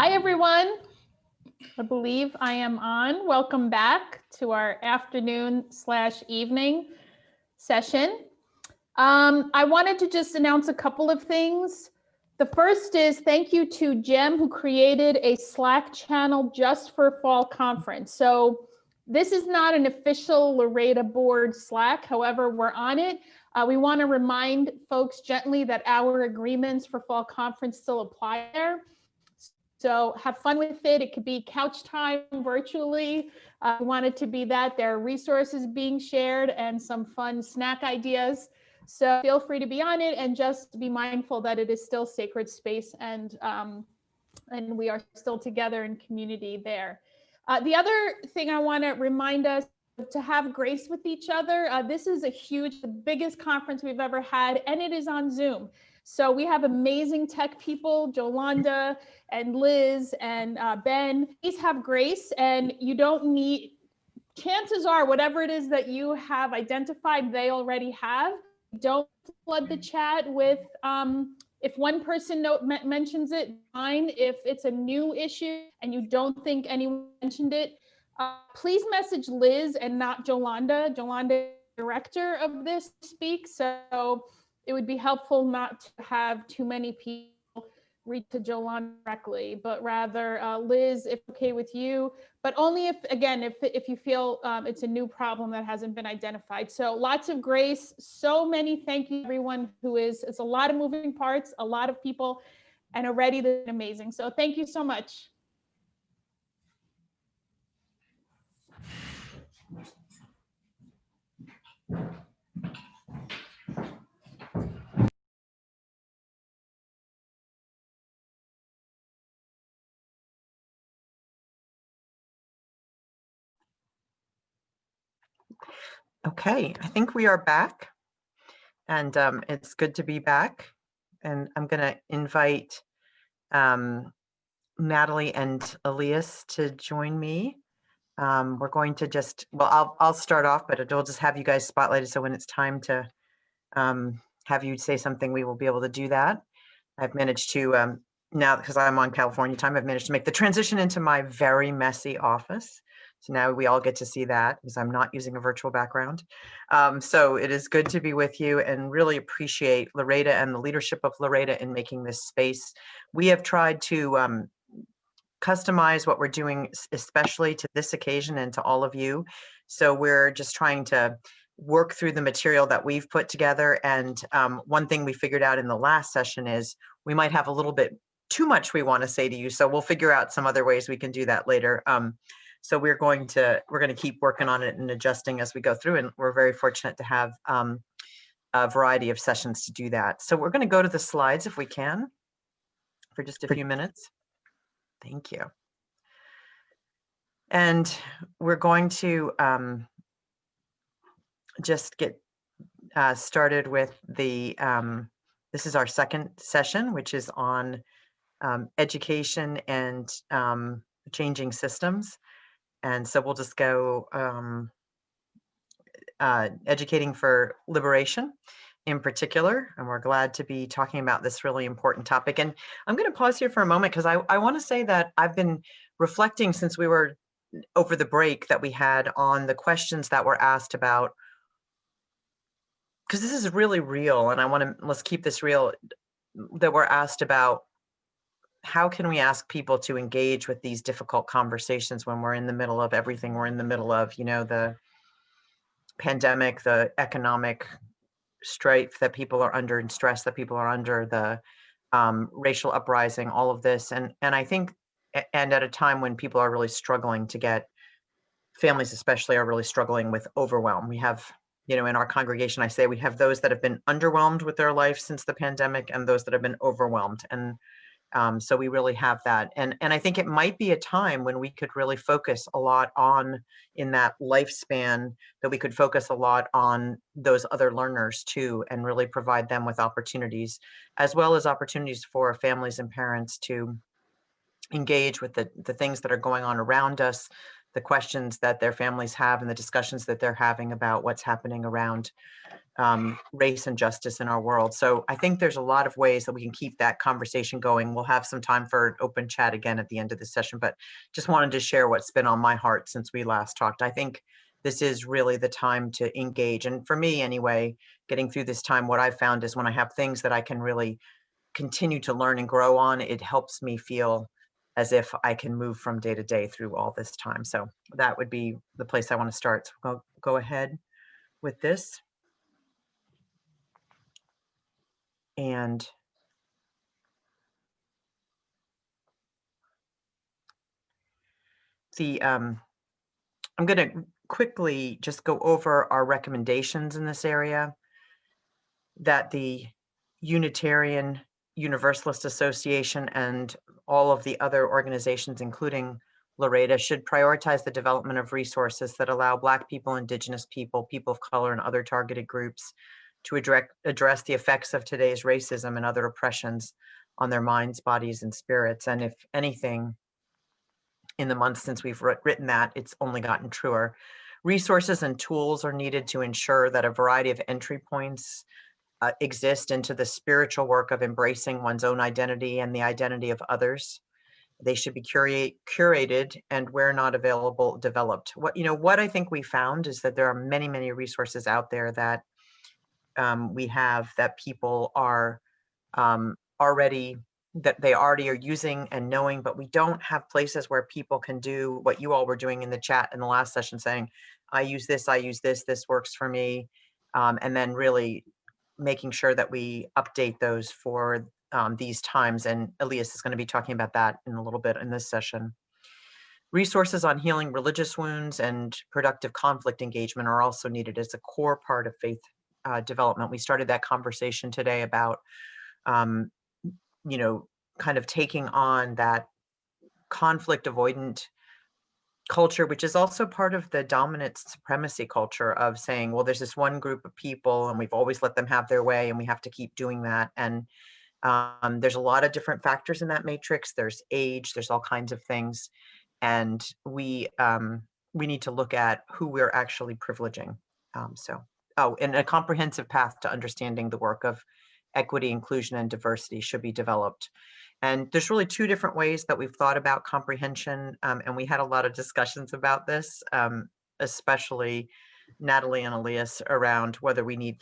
Hi, everyone. I believe I am on. Welcome back to our afternoon/evening session. I wanted to just announce a couple of things. The first is thank you to Jem, who created a Slack channel just for Fall Conference. So this is not an official Laredo Board Slack. However, we're on it. We want to remind folks gently that our agreements for Fall Conference still apply there. So have fun with it. It could be couch time virtually. We want it to be that. There are resources being shared and some fun snack ideas. So feel free to be on it and just be mindful that it is still sacred space and we are still together in community there. The other thing I want to remind us to have grace with each other. This is the biggest conference we've ever had, and it is on Zoom. So we have amazing tech people, Jolanda and Liz and Ben. Please have grace, and you don't need, chances are whatever it is that you have identified, they already have. Don't flood the chat with, if one person mentions it, fine. If it's a new issue and you don't think anyone mentioned it, please message Liz and not Jolanda. Jolanda, director of this, speaks. So it would be helpful not to have too many people reach to Jolanda directly, but rather Liz, if okay with you, but only if, again, if you feel it's a new problem that hasn't been identified. So lots of grace, so many thank you everyone it's a lot of moving parts, a lot of people, and already they're amazing. So thank you so much. Okay, I think we are back, and it's good to be back. And I'm going to invite Natalie and Elias to join me. We're going to just, well, I'll start off, but I'll just have you guys spotlighted. So when it's time to have you say something, we will be able to do that. I've managed to, now because I'm on California time, I've managed to make the transition into my very messy office. So now we all get to see that because I'm not using a virtual background. So it is good to be with you and really appreciate Laredo and the leadership of Laredo in making this space. We have tried to customize what we're doing, especially to this occasion and to all of you. So we're just trying to work through the material that we've put together. And one thing we figured out in the last session is we might have a little bit too much we want to say to you. So we'll figure out some other ways we can do that later. So we're going to keep working on it and adjusting as we go through. And we're very fortunate to have a variety of sessions to do that. So we're going to go to the slides if we can for just a few minutes. Thank you. And we're going to just get started with the, this is our second session, which is on education and changing systems. And so we'll just go educating for liberation in particular. And we're glad to be talking about this really important topic. And I'm going to pause here for a moment because I want to say that I've been reflecting since we were over the break that we had on the questions that were asked about, because this is really real. And let's keep this real, that we're asked about how can we ask people to engage with these difficult conversations when we're in the middle of everything we're in the middle of, you know, the pandemic, the economic strife that people are under and stress that people are under, the racial uprising, all of this. And I think, and at a time when people are really struggling to get, families especially are really struggling with overwhelm. We have, you know, in our congregation, I say we have those that have been underwhelmed with their life since the pandemic and those that have been overwhelmed. And so we really have that. And I think it might be a time when we could really focus a lot on, in that lifespan, that we could focus a lot on those other learners too, and really provide them with opportunities, as well as opportunities for families and parents to engage with the things that are going on around us, the questions that their families have and the discussions that they're having about what's happening around race and justice in our world. So I think there's a lot of ways that we can keep that conversation going. We'll have some time for an open chat again at the end of the session, but just wanted to share what's been on my heart since we last talked. I think this is really the time to engage. And for me anyway, getting through this time, what I've found is when I have things that I can really continue to learn and grow on, it helps me feel as if I can move from day to day through all this time. So that would be the place I want to start. So we'll go ahead with this. And I'm going to quickly just go over our recommendations in this area that the Unitarian Universalist Association and all of the other organizations, including Loretta, should prioritize the development of resources that allow Black people, Indigenous people, people of color, and other targeted groups to address the effects of today's racism and other oppressions on their minds, bodies, and spirits. And if anything, in the months since we've written that, it's only gotten truer. Resources and tools are needed to ensure that a variety of entry points exist into the spiritual work of embracing one's own identity and the identity of others. They should be curated, and where not available, developed. What I think we found is that there are many, many resources out there that we have that people are already are using and knowing, but we don't have places where people can do what you all were doing in the chat in the last session, saying, I use this, this works for me. And then really making sure that we update those for these times. And Elias is going to be talking about that in a little bit in this session. Resources on healing religious wounds and productive conflict engagement are also needed as a core part of faith development. We started that conversation today about kind of taking on that conflict avoidant culture, which is also part of the dominant supremacy culture of saying, well, there's this one group of people and we've always let them have their way and we have to keep doing that. And there's a lot of different factors in that matrix. There's age, there's all kinds of things. And we need to look at who we're actually privileging. And a comprehensive path to understanding the work of equity, inclusion, and diversity should be developed. And there's really two different ways that we've thought about comprehension. And we had a lot of discussions about this, especially Natalie and Elias, around whether we need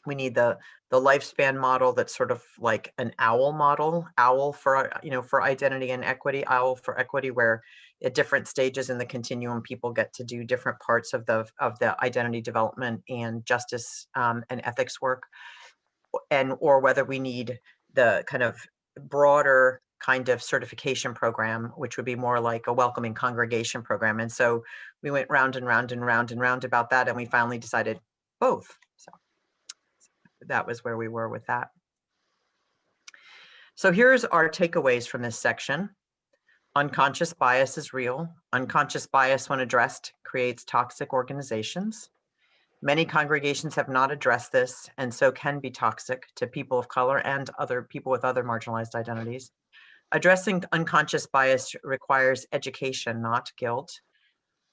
we need the lifespan model that's sort of like an OWL model, OWL for, for identity and equity, OWL for equity, where at different stages in the continuum, people get to do different parts of the identity development and justice and ethics work, or whether we need the kind of broader kind of certification program, which would be more like a welcoming congregation program. And so we went round and round and round and round about that, and we finally decided both. So that was where we were with that. So here's our takeaways from this section. Unconscious bias is real. Unconscious bias, when addressed, creates toxic organizations. Many congregations have not addressed this, and so can be toxic to people of color and other people with other marginalized identities. Addressing unconscious bias requires education, not guilt.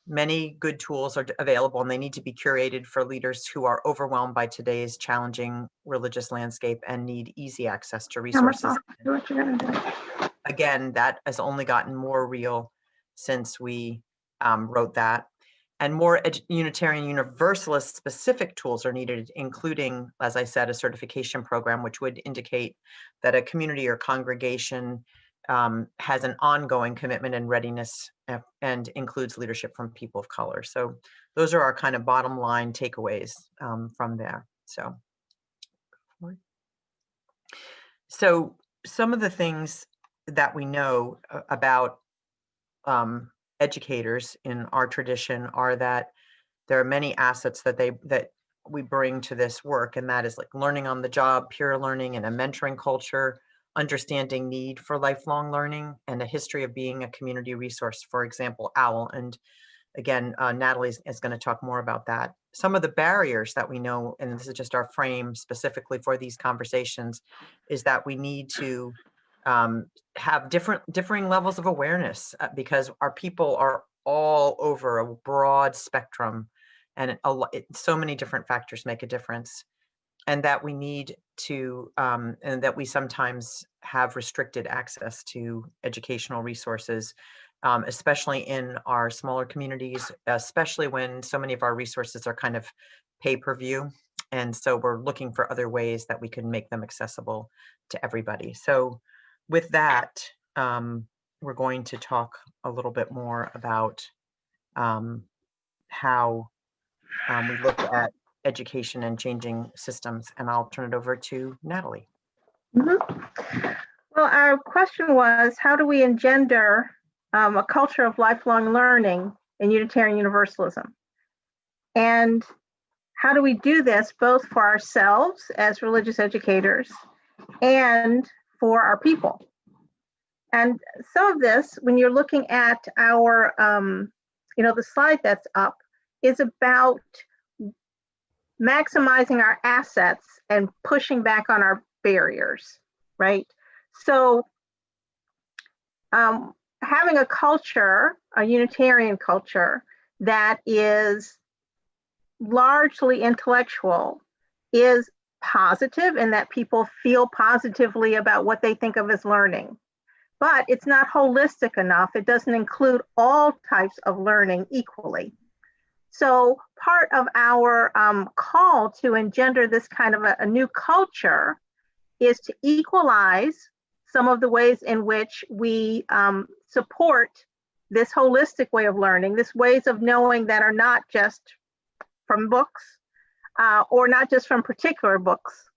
Many good tools are available, and they need to be curated for leaders who are overwhelmed by today's challenging religious landscape and need easy access to resources. Do what you're gonna do. Again, that has only gotten more real since we wrote that. And more Unitarian Universalist specific tools are needed, including, as I said, a certification program, which would indicate that a community or congregation has an ongoing commitment and readiness and includes leadership from people of color. So those are our kind of bottom line takeaways from there. So some of the things that we know about educators in our tradition are that there are many assets that we bring to this work, and that is like learning on the job, peer learning, and a mentoring culture, understanding need for lifelong learning, and a history of being a community resource, for example, OWL. And again, Natalie is going to talk more about that. Some of the barriers that we know, and this is just our frame specifically for these conversations, is that we need to have differing levels of awareness because our people are all over a broad spectrum, and so many different factors make a difference, and that we need to, and that we sometimes have restricted access to educational resources, especially in our smaller communities, especially when so many of our resources are kind of pay-per-view. And so we're looking for other ways that we can make them accessible to everybody. So with that, we're going to talk a little bit more about how we look at education and changing systems. And I'll turn it over to Natalie. Mhm. Well, our question was, how do we engender a culture of lifelong learning in Unitarian Universalism? And how do we do this both for ourselves as religious educators and for our people? And some of this, when you're looking at our, the slide that's up, is about maximizing our assets and pushing back on our barriers, right? So having a culture, a Unitarian culture, that is largely intellectual is positive in that people feel positively about what they think of as learning. But it's not holistic enough. It doesn't include all types of learning equally. So part of our call to engender this kind of a new culture is to equalize some of the ways in which we support this holistic way of learning, this ways of knowing that are not just from books or not just from particular books,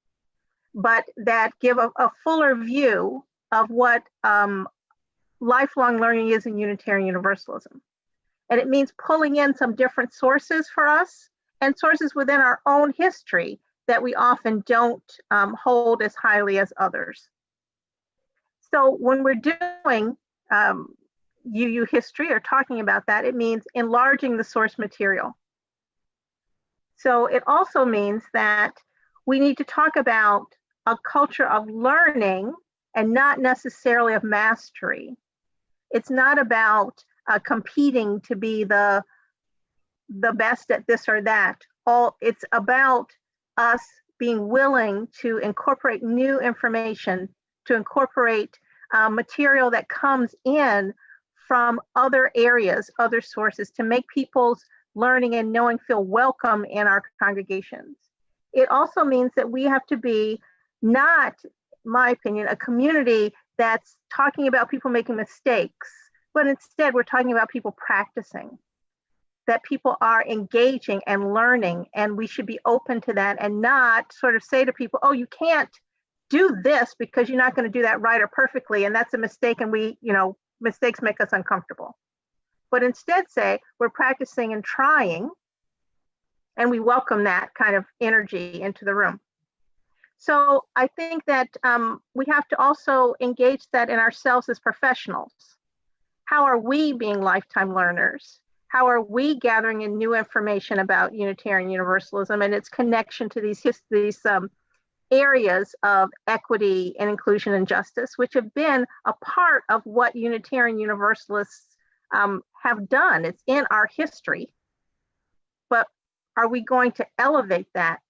but that give a fuller view of what lifelong learning is in Unitarian Universalism. And it means pulling in some different sources for us and sources within our own history that we often don't hold as highly as others. So when we're doing UU history or talking about that, it means enlarging the source material. So it also means that we need to talk about a culture of learning and not necessarily of mastery. It's not about competing to be the best at this or that. It's about us being willing to incorporate new information, to incorporate material that comes in from other areas, other sources, to make people's learning and knowing feel welcome in our congregations. It also means that we have to be not, in my opinion, a community that's talking about people making mistakes, but instead we're talking about people practicing, that people are engaging and learning, and we should be open to that and not sort of say to people, oh, you can't do this because you're not going to do that right or perfectly, and that's a mistake, and mistakes make us uncomfortable. But instead say, we're practicing and trying, and we welcome that kind of energy into the room. So I think that we have to also engage that in ourselves as professionals. How are we being lifetime learners? How are we gathering in new information about Unitarian Universalism and its connection to these areas of equity and inclusion and justice, which have been a part of what Unitarian Universalists have done? It's in our history. But are we going to elevate that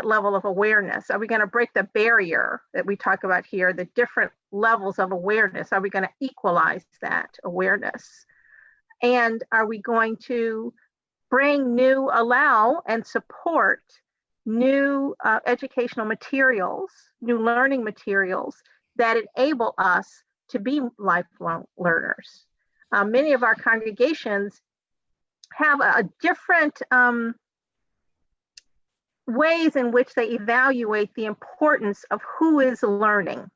level of awareness? Are we going to break the barrier that we talk about here, the different levels of awareness? Are we going to equalize that awareness? And are we going to allow and support new educational materials, new learning materials that enable us to be lifelong learners? Many of our congregations have a different ways in which they evaluate the importance of who is learning.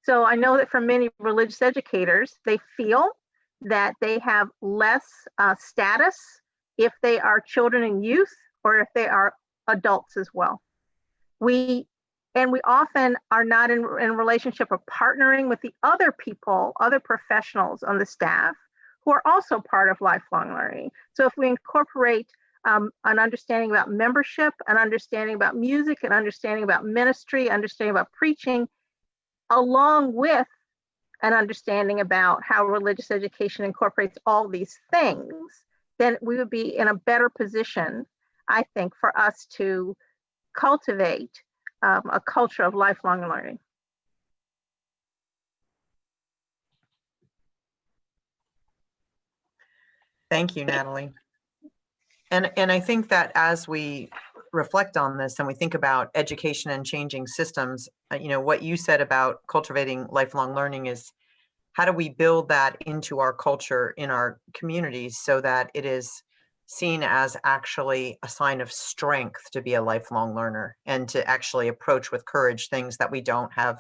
So I know that for many religious educators, they feel that they have less status if they are children and youth or if they are adults as well. We often are not in relationship or partnering with the other people, other professionals on the staff who are also part of lifelong learning. So if we incorporate an understanding about membership, an understanding about music, an understanding about ministry, understanding about preaching, along with an understanding about how religious education incorporates all these things, then we would be in a better position, I think, for us to cultivate a culture of lifelong learning. Thank you, Natalie. And I think that as we reflect on this and we think about education and changing systems, you know, what you said about cultivating lifelong learning is how do we build that into our culture in our communities so that it is seen as actually a sign of strength to be a lifelong learner and to actually approach with courage things that we don't have,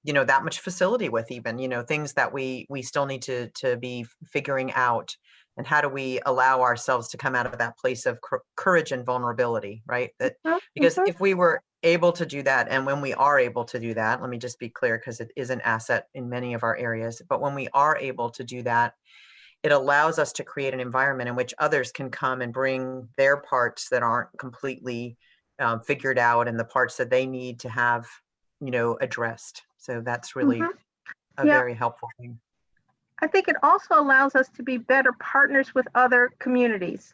you know, that much facility with, even, you know, things that we still need to be figuring out. And how do we allow ourselves to come out of that place of courage and vulnerability, right? That because if we were able to do that, and when we are able to do that, let me just be clear, because it is an asset in many of our areas, but when we are able to do that, it allows us to create an environment in which others can come and bring their parts that aren't completely figured out and the parts that they need to have, you know, addressed. So that's really a very helpful thing. I think it also allows us to be better partners with other communities.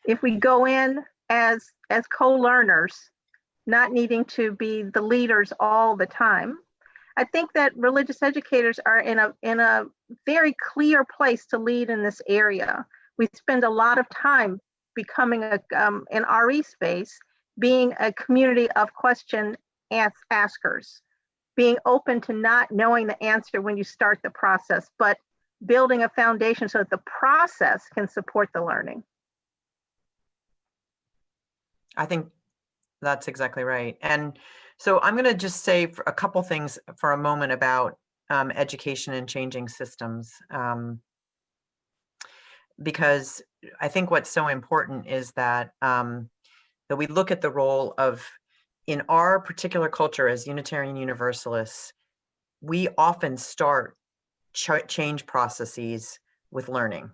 If we go in as co-learners, not needing to be the leaders all the time, I think that religious educators are in a very clear place to lead in this area. We spend a lot of time becoming an RE space, being a community of question askers, being open to not knowing the answer when you start the process, but building a foundation so that the process can support the learning. I think that's exactly right. And so I'm going to just say a couple things for a moment about education and changing systems. Because I think what's so important is that that we look at the role of, in our particular culture as Unitarian Universalists, we often start change processes with learning.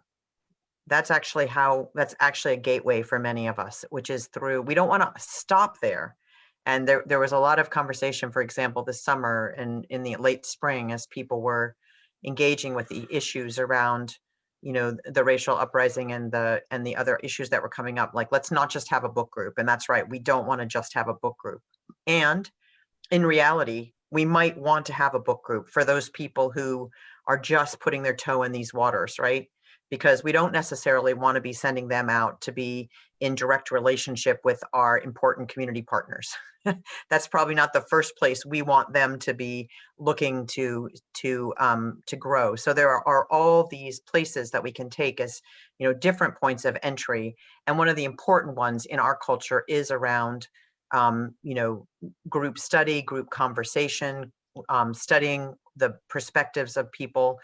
That's actually a gateway for many of us, which is through, we don't want to stop there. And there was a lot of conversation, for example, this summer and in the late spring, as people were engaging with the issues around, you know, the racial uprising and the other issues that were coming up. Like, let's not just have a book group. And that's right, we don't want to just have a book group. And in reality, we might want to have a book group for those people who are just putting their toe in these waters, right? Because we don't necessarily want to be sending them out to be in direct relationship with our important community partners. That's probably not the first place we want them to be looking to grow. So there are all these places that we can take as, you know, different points of entry. And one of the important ones in our culture is around you know, group study, group conversation, studying the perspectives of people.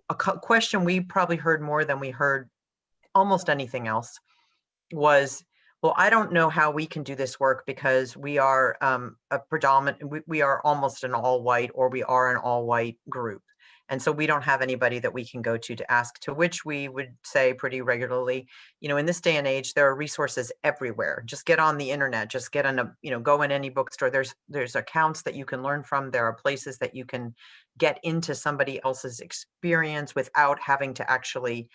A question we probably heard more than we heard almost anything else was, well, I don't know how we can do this work because we are we are almost an all white, or we are an all white group. And so we don't have anybody that we can go to ask, to which we would say pretty regularly, you know, in this day and age, there are resources everywhere. Just get on the internet, just get on a, you know, go in any bookstore. There's accounts that you can learn from. There are places that you can get into somebody else's experience without having to actually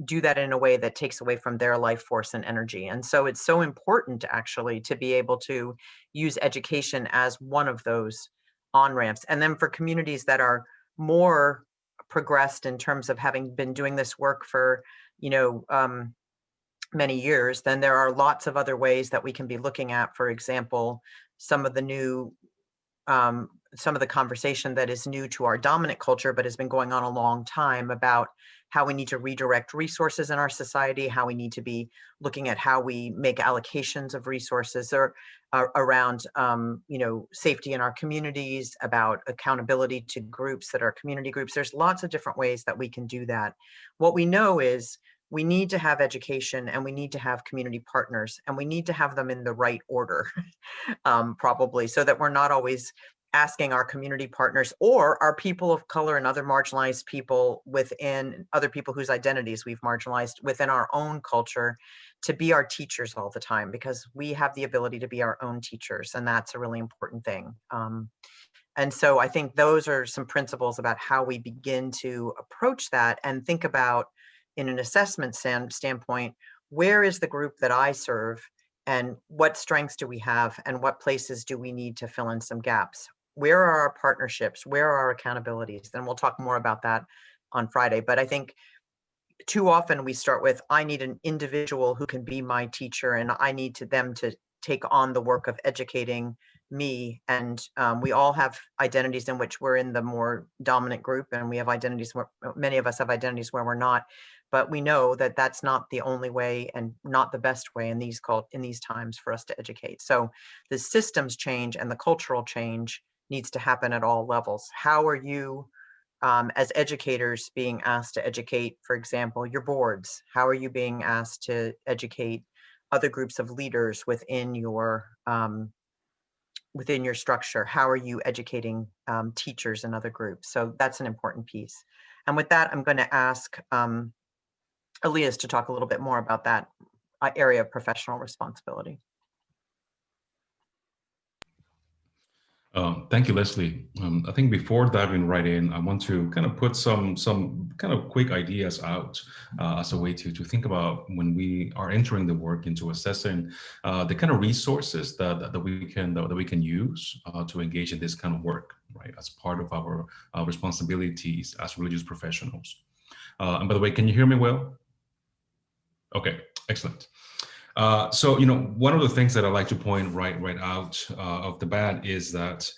do that in a way that takes away from their life force and energy. And so it's so important actually to be able to use education as one of those on-ramps. And then for communities that are more progressed in terms of having been doing this work for, you know, many years, then there are lots of other ways that we can be looking at. For example, some of the new some of the conversation that is new to our dominant culture, but has been going on a long time, about how we need to redirect resources in our society, how we need to be looking at how we make allocations of resources, or around you know, safety in our communities, about accountability to groups that are community groups. There's lots of different ways that we can do that. What we know is we need to have education, and we need to have community partners, and we need to have them in the right order, probably, so that we're not always asking our community partners or our people of color and other marginalized people within, other people whose identities we've marginalized within our own culture, to be our teachers all the time, because we have the ability to be our own teachers, and that's a really important thing. And so I think those are some principles about how we begin to approach that and think about in an assessment standpoint, where is the group that I serve, and what strengths do we have, and what places do we need to fill in some gaps? Where are our partnerships? Where are our accountabilities? Then we'll talk more about that on Friday. But I think too often we start with, I need an individual who can be my teacher, and I need them to take on the work of educating me. And we all have identities in which we're in the more dominant group, and we have identities where many of us have identities where we're not. But we know that that's not the only way and not the best way in these times for us to educate. So the systems change and the cultural change needs to happen at all levels. How are you, as educators, being asked to educate, for example, your boards? How are you being asked to educate other groups of leaders within your structure? How are you educating teachers and other groups? So that's an important piece. And with that, I'm going to ask Elias to talk a little bit more about that area of professional responsibility. Thank you, Leslie. I think before diving right in, I want to kind of put some kind of quick ideas out as a way to think about when we are entering the work into assessing the kind of resources that we can use to engage in this kind of work, right, as part of our responsibilities as religious professionals. And by the way, can you hear me well? Okay, excellent. So, one of the things that I like to point right out of the bat is that,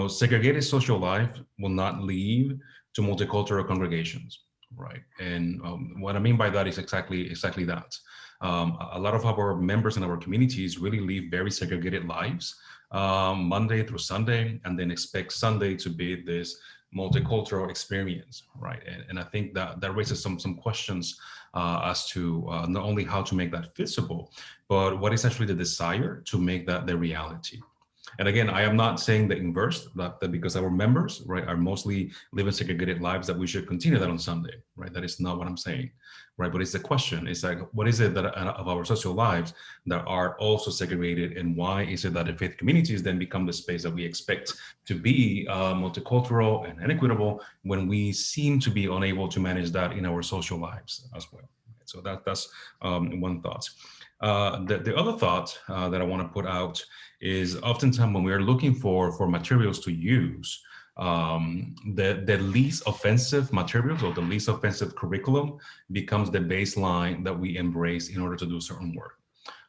segregated social life will not lead to multicultural congregations, right? And what I mean by that is exactly that. A lot of our members in our communities really live very segregated lives, Monday through Sunday, and then expect Sunday to be this multicultural experience, right? And I think that raises some questions as to not only how to make that feasible, but what is actually the desire to make that the reality. And again, I am not saying the inverse, that because our members, right, are mostly living segregated lives, that we should continue that on Sunday, right? That is not what I'm saying, right? But it's the question, it's like, what is it that of our social lives that are also segregated, and why is it that the faith communities then become the space that we expect to be multicultural and equitable when we seem to be unable to manage that in our social lives as well? So that's one thought. The other thought that I want to put out is oftentimes when we are looking for materials to use, the least offensive materials or the least offensive curriculum becomes the baseline that we embrace in order to do certain work.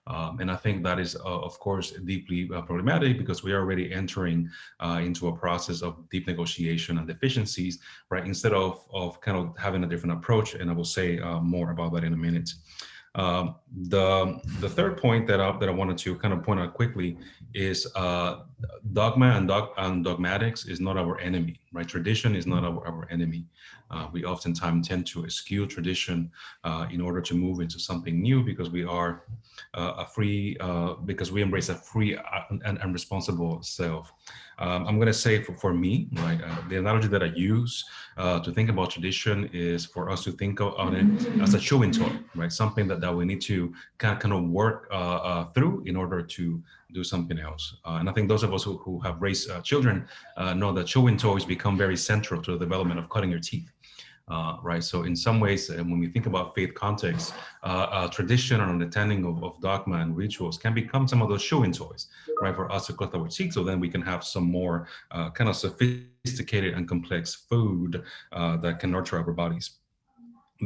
And I think that is, of course, deeply problematic, because we are already entering into a process of deep negotiation and deficiencies, right? Instead of kind of having a different approach, and I will say more about that in a minute. The third point that I wanted to kind of point out quickly is dogma and dogmatics is not our enemy, right? Tradition is not our enemy. We oftentimes tend to eschew tradition in order to move into something new, because we are because we embrace a free and responsible self. I'm going to say for me, right, the analogy that I use to think about tradition is for us to think on it as a chewing toy, right? Something that we need to kind of work through in order to do something else. And I think those of us who have raised children know that chewing toys become very central to the development of cutting your teeth. Right. So in some ways, when we think about faith context, tradition or understanding of dogma and rituals can become some of those chewing toys, right, for us to cut our teeth, so then we can have some more kind of sophisticated and complex food that can nurture our bodies.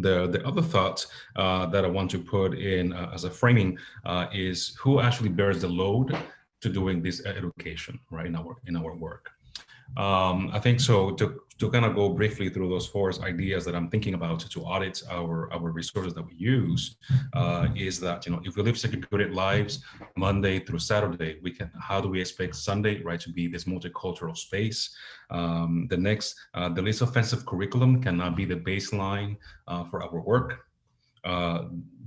The other thought that I want to put in as a framing is who actually bears the load to doing this education, right, in our work. I think so. To kind of go briefly through those four ideas that I'm thinking about to audit our resources that we use, is that, if we live segregated lives Monday through Saturday, how do we expect Sunday, right, to be this multicultural space? The next, the least offensive curriculum cannot be the baseline for our work.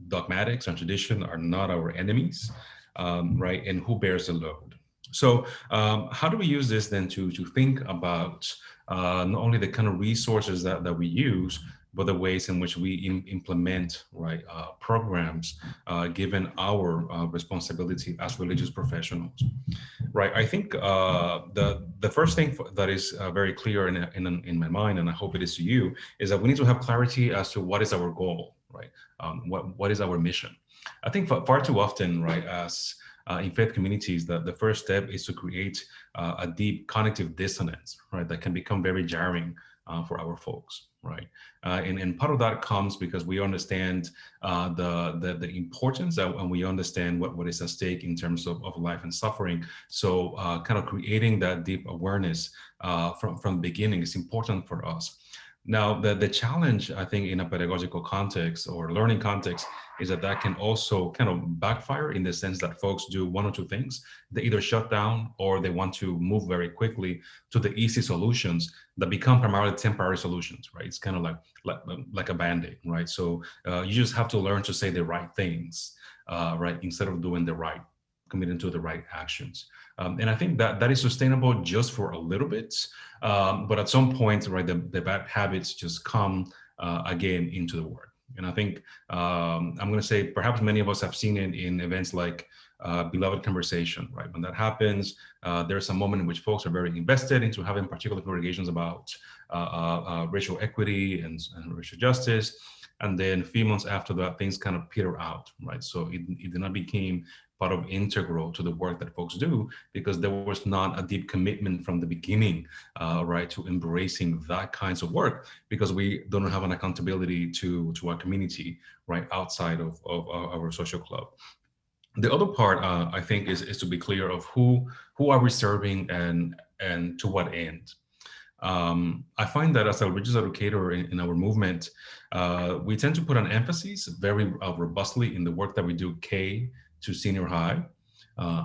Dogmatics and tradition are not our enemies, right? And who bears the load? So how do we use this then to think about not only the kind of resources that we use, but the ways in which we implement, right, programs given our responsibility as religious professionals, right? I think the first thing that is very clear in my mind, and I hope it is to you, is that we need to have clarity as to what is our goal. right? What is our mission? I think far too often, right, as in faith communities, the first step is to create a deep cognitive dissonance, right, that can become very jarring for our folks, right? And part of that comes because we understand the importance and we understand what is at stake in terms of life and suffering. So kind of creating that deep awareness from the beginning is important for us. Now, the challenge, I think, in a pedagogical context or learning context is that can also kind of backfire in the sense that folks do one or two things. They either shut down or they want to move very quickly to the easy solutions that become primarily temporary solutions, right? It's kind of like a Band-Aid, right? So you just have to learn to say the right things, right? Instead of doing committing to the right actions. And I think that is sustainable just for a little bit. But at some point, right, the bad habits just come again into the work. And I think I'm going to say perhaps many of us have seen it in events like Beloved Conversation, right? When that happens, there's a moment in which folks are very invested into having particular congregations about racial equity and racial justice. And then a few months after that, things kind of peter out, right? So it did not become part of integral to the work that folks do because there was not a deep commitment from the beginning, right, to embracing that kinds of work because we don't have an accountability to our community, right, outside of our social club. The other part, I think, is to be clear of who are we serving and to what end. I find that as a religious educator in our movement, we tend to put an emphasis very robustly in the work that we do K to senior high,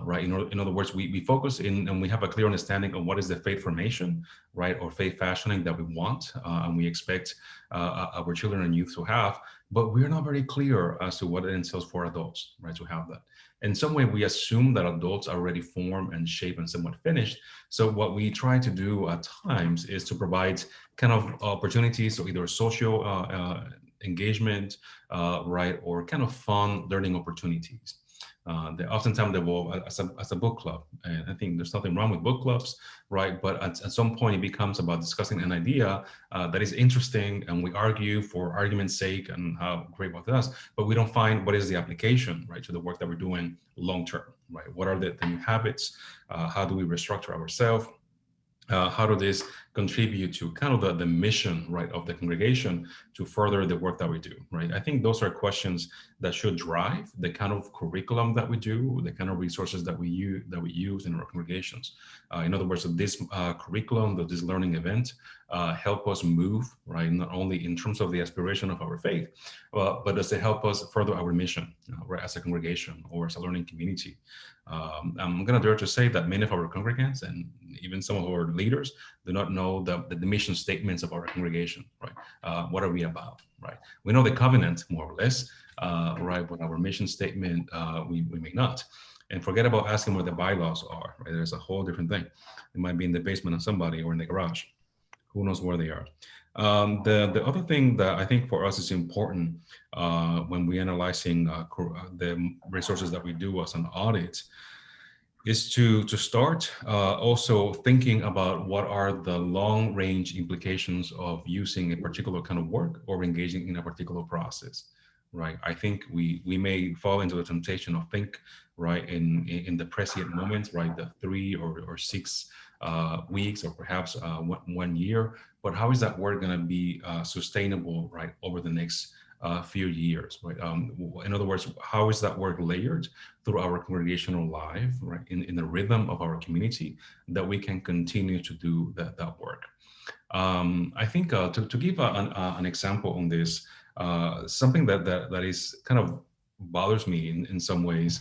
right? In other words, we focus in and we have a clear understanding of what is the faith formation, right, or faith fashioning that we want and we expect our children and youth to have, but we're not very clear as to what it entails for adults, right, to have that. In some way, we assume that adults are already formed and shaped and somewhat finished. So what we try to do at times is to provide kind of opportunities, so either social engagement, right, or kind of fun learning opportunities. They oftentimes evolve as a book club. And I think there's nothing wrong with book clubs, right? But at some point it becomes about discussing an idea that is interesting and we argue for argument's sake and how great what it does, but we don't find what is the application, right, to the work that we're doing long-term, right? What are the new habits? How do we restructure ourselves? How do this contribute to kind of the mission, right, of the congregation to further the work that we do, right? I think those are questions that should drive the kind of curriculum that we do, the kind of resources that we use in our congregations. In other words, this curriculum, this learning event, help us move, right, not only in terms of the aspiration of our faith, but does it help us further our mission, right, as a congregation or as a learning community. I'm going to dare to say that many of our congregants and even some of our leaders do not know the mission statements of our congregation, right? What are we about, right? We know the covenant more or less, right? But our mission statement, we may not. And forget about asking where the bylaws are, right? There's a whole different thing. It might be in the basement of somebody or in the garage. Who knows where they are? The other thing that I think for us is important when we're analyzing the resources that we do as an audit is to start also thinking about what are the long range implications of using a particular kind of work or engaging in a particular process, right? I think we may fall into the temptation of think, right, in the present moment, right, the 3 or 6 weeks or perhaps 1 year, but how is that work going to be sustainable, right, over the next few years, right? In other words, how is that work layered through our congregational life, right, in the rhythm of our community that we can continue to do that work? I think to give an example on this, something that is kind of bothers me in some ways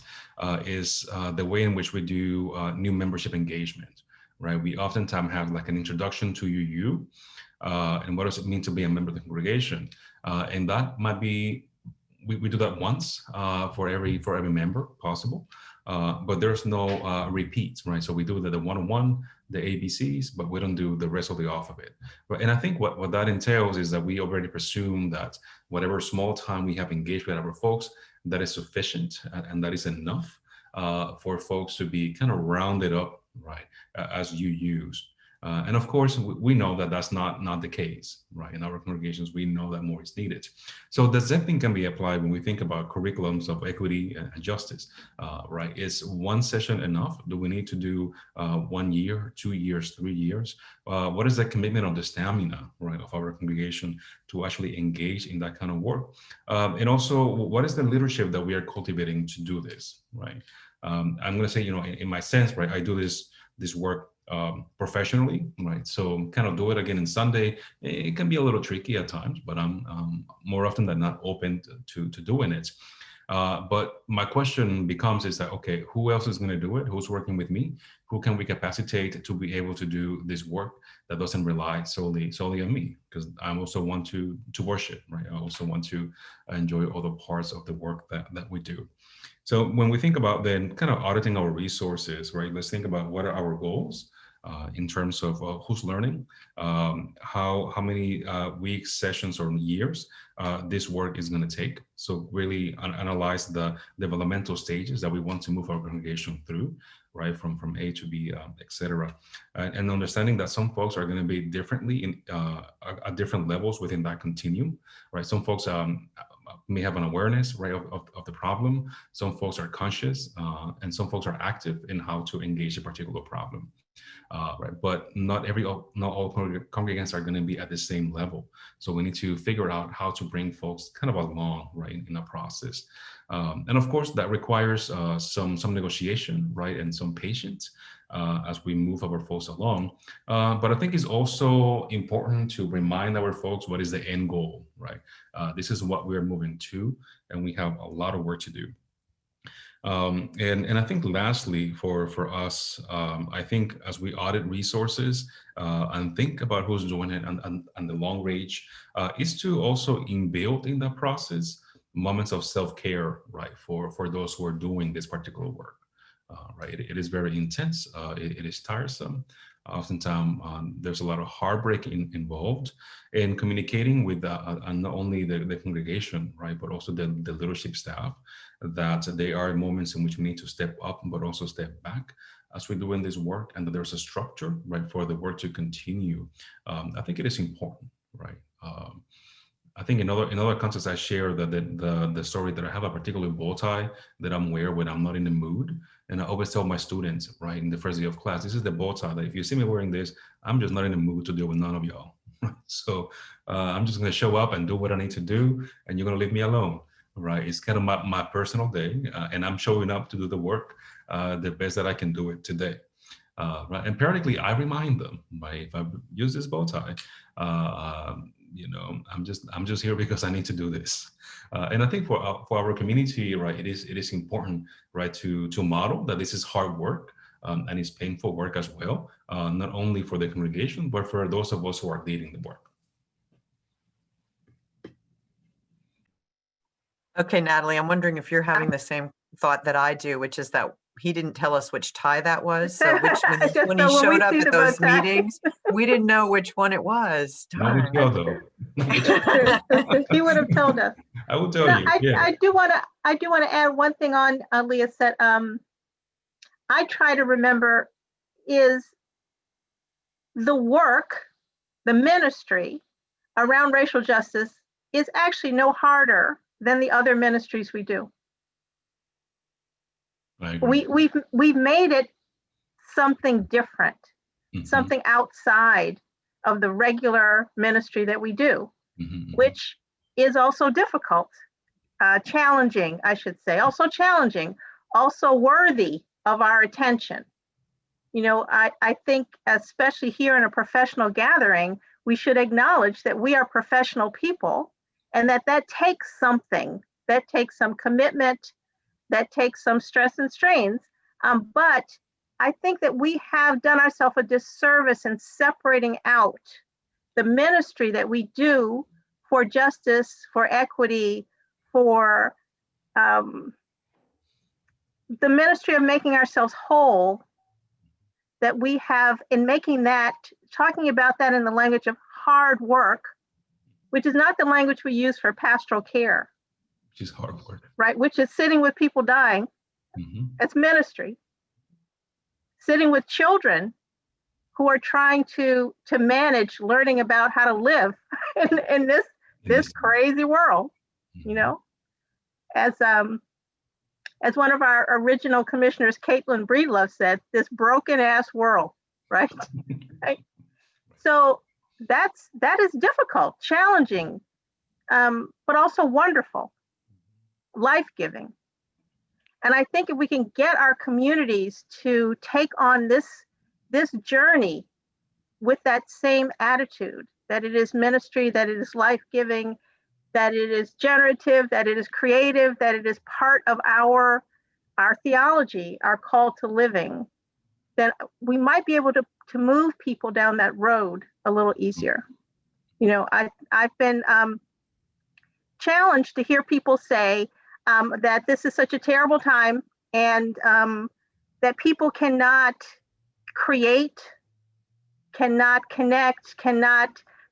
is the way in which we do new membership engagement, right? We oftentimes have like an introduction to you, and what does it mean to be a member of the congregation? And that might be, we do that once for every member possible, but there's no repeats, right? So we do the one-on-one, the ABCs, but we don't do the rest of the alphabet. And I think what that entails is that we already presume that whatever small time we have engaged with our folks, that is sufficient and that is enough for folks to be kind of rounded up, right, as you use. And of course, we know that that's not the case, right? In our congregations, we know that more is needed. So the same thing can be applied when we think about curriculums of equity and justice, right? Is one session enough? Do we need to do 1 year, 2 years, 3 years? What is the commitment of the stamina, right, of our congregation to actually engage in that kind of work? And also, what is the leadership that we are cultivating to do this, right? I'm going to say, in my sense, right, I do this work professionally, right? So kind of do it again in Sunday. It can be a little tricky at times, but I'm more often than not open to doing it. But my question becomes is that, okay, who else is going to do it? Who's working with me? Who can we capacitate to be able to do this work that doesn't rely solely on me? Because I also want to worship, right? I also want to enjoy other parts of the work that we do. So when we think about then kind of auditing our resources, right? Let's think about what are our goals in terms of who's learning, how many weeks, sessions, or years this work is going to take. So really analyze the developmental stages that we want to move our congregation through, right, from A to B, etc. And understanding that some folks are going to be differently in at different levels within that continuum, right? Some folks may have an awareness, right, of the problem. Some folks are conscious, and some folks are active in how to engage a particular problem. Right, but not all congregants are going to be at the same level. So we need to figure out how to bring folks kind of along, right, in a process. And of course, that requires some negotiation, right, and some patience as we move our folks along. But I think it's also important to remind our folks what is the end goal, right? This is what we're moving to, and we have a lot of work to do. And I think lastly for us, I think as we audit resources and think about who's doing it and the long range, is to also inbuild in that process moments of self-care, right, for those who are doing this particular work. Right, it is very intense. It is tiresome. Oftentimes, there's a lot of heartbreak involved in communicating with not only the congregation, right, but also the leadership staff, that there are moments in which we need to step up, but also step back as we're doing this work, and that there's a structure, right, for the work to continue. I think it is important, right? I think in other contexts, I share that the story that I have a particular bow tie that I'm wearing when I'm not in the mood. And I always tell my students, right, in the first day of class, this is the bow tie that if you see me wearing this, I'm just not in the mood to deal with none of y'all. So I'm just going to show up and do what I need to do, and you're going to leave me alone, right? It's kind of my personal day, and I'm showing up to do the work the best that I can do it today. Right? And periodically, I remind them, right, if I use this bow tie, I'm just here because I need to do this. And I think for our community, right, it is important, right, to model that this is hard work and it's painful work as well, not only for the congregation, but for those of us who are leading the work. Okay, Natalie, I'm wondering if you're having the same thought that I do, which is that he didn't tell us which tie that was. So when he showed up at those meetings, we didn't know which one it was. Now we know, though. He would have told us. I will tell you. Yeah. I do want to add one thing on Leah said. I try to remember is the work, the ministry around racial justice is actually no harder than the other ministries we do. We've made it something different, something outside of the regular ministry that we do, which is also difficult, challenging, I should say, also challenging, also worthy of our attention. You know, I think especially here in a professional gathering, we should acknowledge that we are professional people, and that takes something, that takes some commitment, that takes some stress and strains. But I think that we have done ourselves a disservice in separating out the ministry that we do for justice, for equity, for the ministry of making ourselves whole, that we have in making that, talking about that in the language of hard work, which is not the language we use for pastoral care. Which is hard work. Right, which is sitting with people dying. That's ministry. Sitting with children who are trying to manage learning about how to live in this crazy world, you know. As one of our original commissioners, Caitlin Breedlove, said, this broken ass world, right? Right? So that is difficult, challenging, but also wonderful, life-giving. And I think if we can get our communities to take on this journey with that same attitude, that it is ministry, that it is life-giving, that it is generative, that it is creative, that it is part of our theology, our call to living, then we might be able to move people down that road a little easier. You know, I've been challenged to hear people say that this is such a terrible time, and that people cannot create, cannot connect,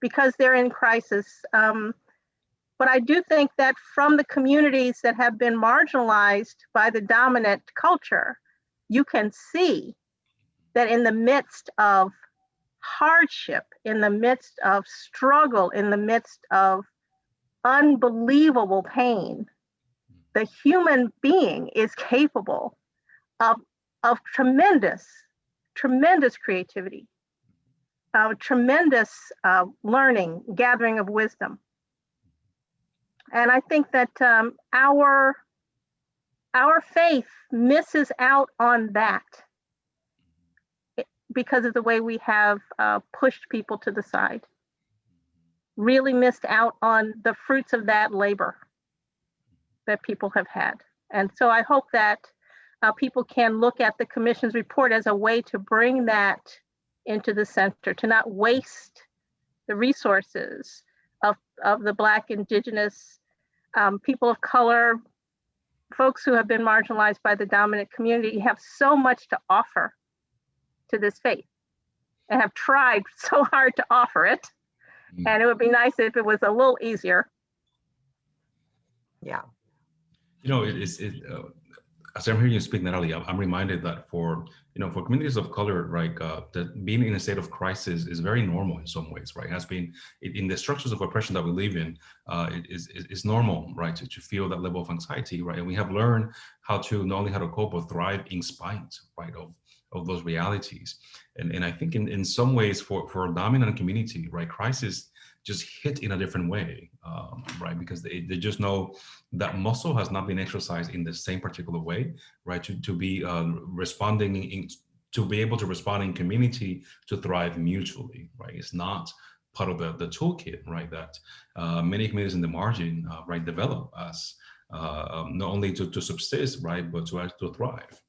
because they're in crisis. But I do think that from the communities that have been marginalized by the dominant culture, you can see that in the midst of hardship, in the midst of struggle, in the midst of unbelievable pain, the human being is capable of tremendous creativity, tremendous learning, gathering of wisdom. And I think that our faith misses out on that because of the way we have pushed people to the side. Really missed out on the fruits of that labor that people have had. And so I hope that people can look at the Commission's report as a way to bring that into the center, to not waste the resources of the Black, Indigenous, people of color, folks who have been marginalized by the dominant community, have so much to offer to this faith and have tried so hard to offer it. And it would be nice if it was a little easier. Yeah. You know, as I'm hearing you speak, Natalie, I'm reminded that for communities of color, right, that being in a state of crisis is very normal in some ways, right? It has been in the structures of oppression that we live in. It is normal, right, to feel that level of anxiety, right? And we have learned how to not only how to cope but thrive in spite, right, of those realities. And I think in some ways for a dominant community, right, crisis just hit in a different way, right? Because they just know that muscle has not been exercised in the same particular way, right? To be responding, to be able to respond in community, to thrive mutually, right? It's not part of the toolkit, right? That many communities in the margin, right, develop as not only to subsist, right, but to thrive.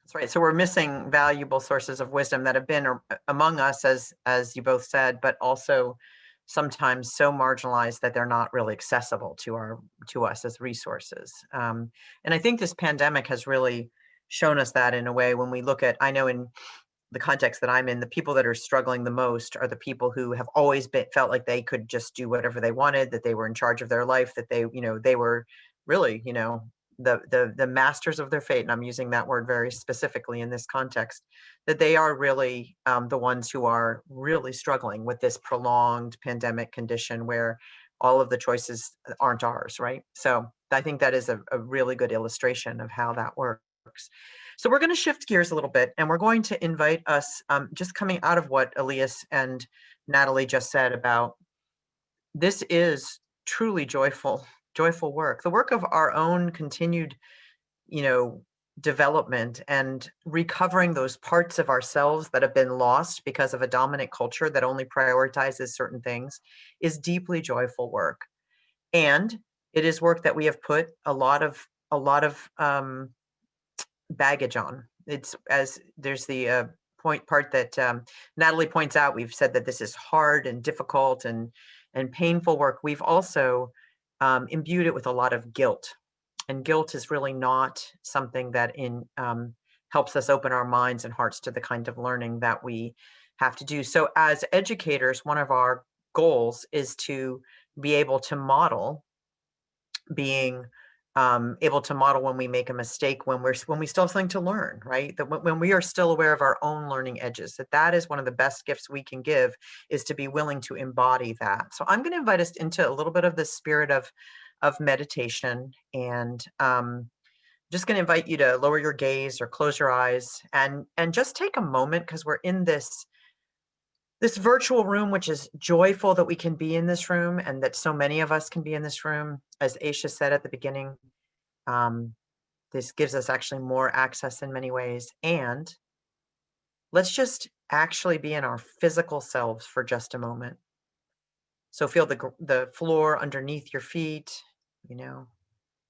That's right. So we're missing valuable sources of wisdom that have been among us, as you both said, but also sometimes so marginalized that they're not really accessible to us as resources. And I think this pandemic has really shown us that in a way. When we look at, I know in the context that I'm in, the people that are struggling the most are the people who have always felt like they could just do whatever they wanted, that they were in charge of their life, that they were really, the masters of their fate, and I'm using that word very specifically in this context, that they are really the ones who are really struggling with this prolonged pandemic condition where all of the choices aren't ours, right? So I think that is a really good illustration of how that works. So we're going to shift gears a little bit, and we're going to invite us, just coming out of what Elias and Natalie just said about, this is truly joyful work, the work of our own continued, development and recovering those parts of ourselves that have been lost because of a dominant culture that only prioritizes certain things, is deeply joyful work. And it is work that we have put a lot of baggage on. It's, as there's the part that Natalie points out, we've said that this is hard and difficult and painful work. We've also imbued it with a lot of guilt, and guilt is really not something that helps us open our minds and hearts to the kind of learning that we have to do. So as educators, one of our goals is to be able to model being able to model when we make a mistake, when we still have something to learn, right? That when we are still aware of our own learning edges, that is one of the best gifts we can give, is to be willing to embody that. So I'm going to invite us into a little bit of the spirit of meditation, and just going to invite you to lower your gaze or close your eyes and just take a moment, because we're in this virtual room, which is joyful that we can be in this room and that so many of us can be in this room. As Aisha said at the beginning, this gives us actually more access in many ways. And let's just actually be in our physical selves for just a moment. So feel the floor underneath your feet,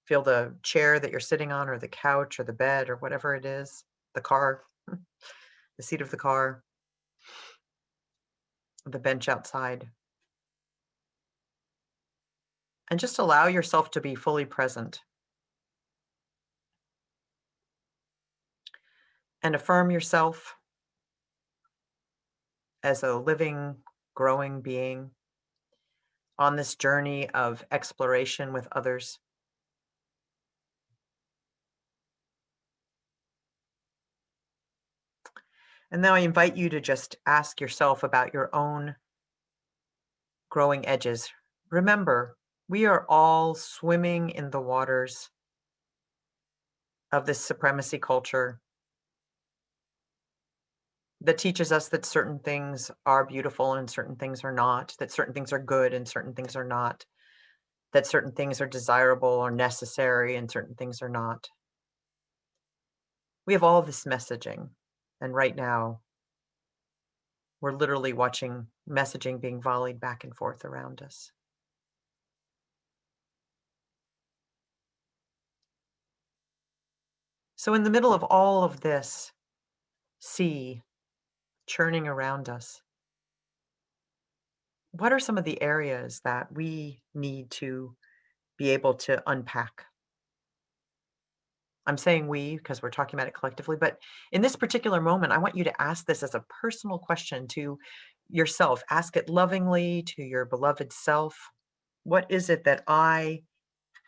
feel the chair that you're sitting on, or the couch or the bed or whatever it is, the car, the seat of the car, the bench outside. And just allow yourself to be fully present. And affirm yourself as a living, growing being on this journey of exploration with others. And now I invite you to just ask yourself about your own growing edges. Remember, we are all swimming in the waters of this supremacy culture that teaches us that certain things are beautiful and certain things are not, that certain things are good and certain things are not, that certain things are desirable or necessary and certain things are not. We have all this messaging, and right now we're literally watching messaging being volleyed back and forth around us. So in the middle of all of this sea churning around us, what are some of the areas that we need to be able to unpack? I'm saying we because we're talking about it collectively, but in this particular moment, I want you to ask this as a personal question to yourself. Ask it lovingly to your beloved self. What is it that I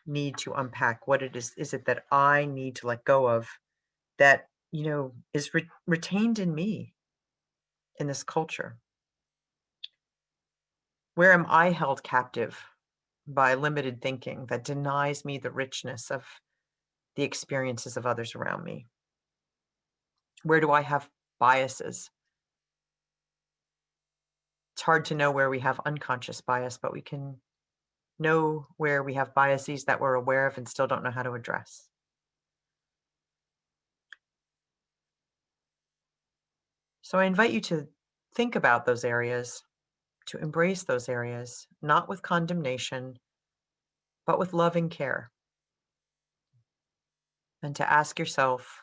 need to unpack? What is it that I need to let go of that, is retained in me in this culture? Where am I held captive by limited thinking that denies me the richness of the experiences of others around me? Where do I have biases? It's hard to know where we have unconscious bias, but we can know where we have biases that we're aware of and still don't know how to address. So I invite you to think about those areas, to embrace those areas, not with condemnation, but with loving care. And to ask yourself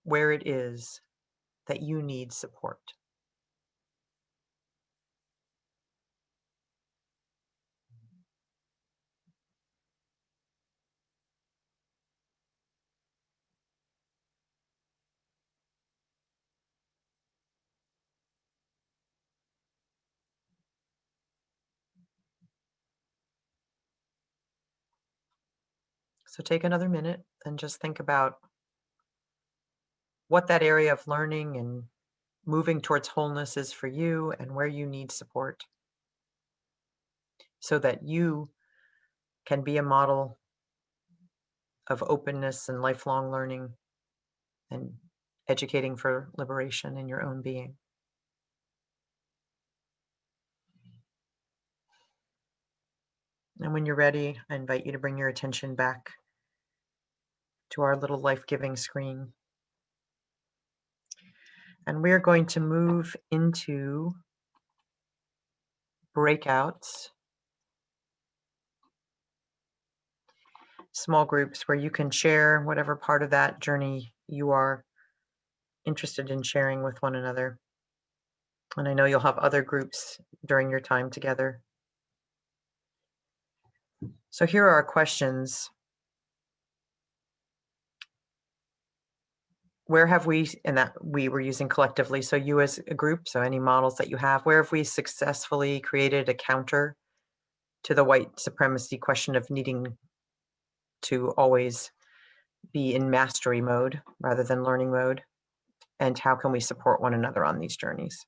where it is that you need support. So take another minute and just think about what that area of learning and moving towards wholeness is for you and where you need support so that you can be a model of openness and lifelong learning and educating for liberation in your own being. And when you're ready, I invite you to bring your attention back to our little life-giving screen. And we're going to move into breakouts, small groups where you can share whatever part of that journey you are interested in sharing with one another. And I know you'll have other groups during your time together. So here are our questions. Where have we, and that we were using collectively, so you as a group, so any models that you have, where have we successfully created a counter to the white supremacy question of needing to always be in mastery mode rather than learning mode? And how can we support one another on these journeys?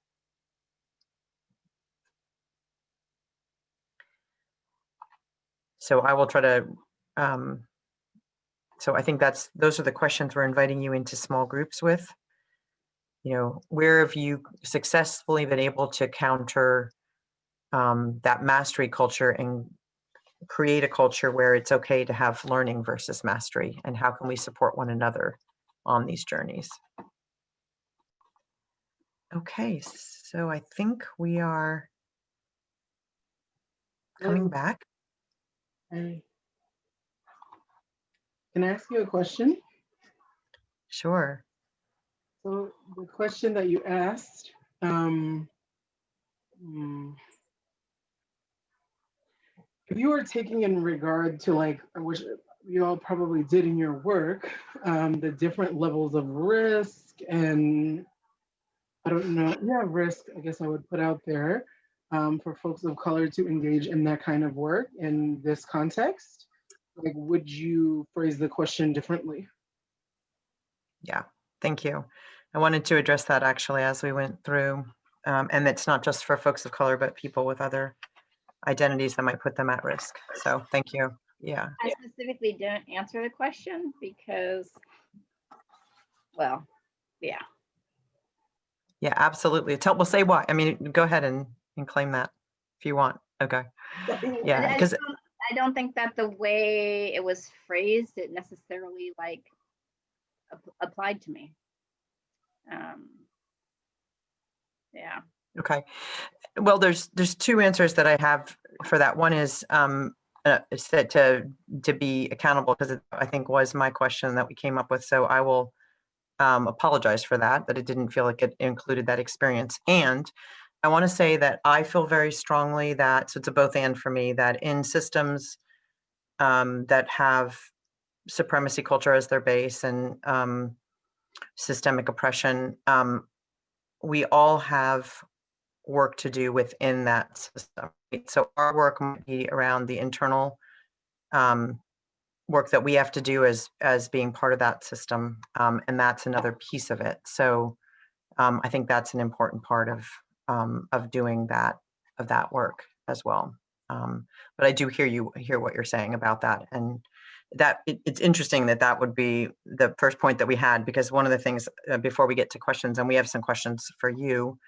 So I will try to, so I think those are the questions we're inviting you into small groups with. You know, where have you successfully been able to counter that mastery culture and create a culture where it's okay to have learning versus mastery, and how can we support one another on these journeys? Okay, so I think we are coming back. Can I ask you a question? Sure. So the question that you asked, if you were taking in regard to, like, which you all probably did in your work, the different levels of risk and I don't know, yeah, risk, I guess I would put out there for folks of color to engage in that kind of work in this context, like, would you phrase the question differently? Yeah, thank you. I wanted to address that actually as we went through, and it's not just for folks of color, but people with other identities that might put them at risk. So thank you. Yeah. I specifically didn't answer the question because, well, yeah. Yeah, absolutely. We'll say why. I mean, go ahead and claim that if you want. Okay. Yeah, because I don't think that the way it was phrased, it necessarily like applied to me. Yeah. okay. Well, there's two answers that I have for that. One is said to be accountable, because I think was my question that we came up with. So I will apologize for that it didn't feel like it included that experience. And I want to say that I feel very strongly that, so it's a both and for me, that in systems that have supremacy culture as their base and systemic oppression, we all have work to do within that system. So our work might be around the internal work that we have to do as being part of that system, and that's another piece of it. So I think that's an important part of doing that work as well. But I do hear what you're saying about that, and that it's interesting that would be the first point that we had, because one of the things before we get to questions, and we have some questions for you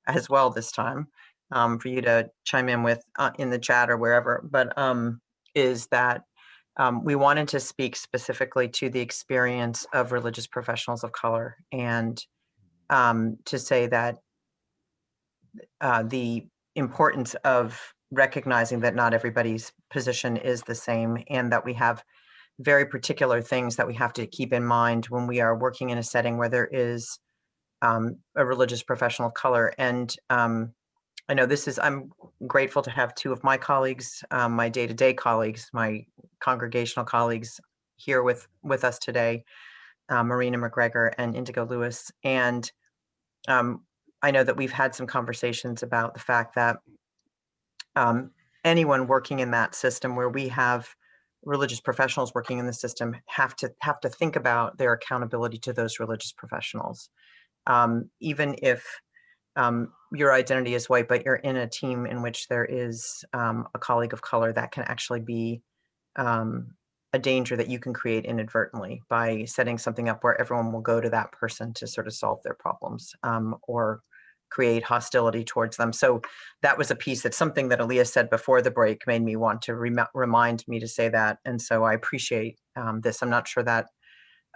as well this time, for you to chime in with in the chat or wherever, but is that we wanted to speak specifically to the experience of religious professionals of color, and to say that the importance of recognizing that not everybody's position is the same, and that we have very particular things that we have to keep in mind when we are working in a setting where there is a religious professional of color. And I know I'm grateful to have two of my colleagues, my day-to-day colleagues, my congregational colleagues here with us today, Marina McGregor and Indigo Lewis. And I know that we've had some conversations about the fact that anyone working in that system where we have religious professionals working in the system have to think about their accountability to those religious professionals. Even if your identity is white, but you're in a team in which there is a colleague of color, that can actually be a danger that you can create inadvertently by setting something up where everyone will go to that person to sort of solve their problems, or create hostility towards them. So that was a piece, that's something that Aaliyah said before the break, made me want to remind me to say that. And so I appreciate this. I'm not sure that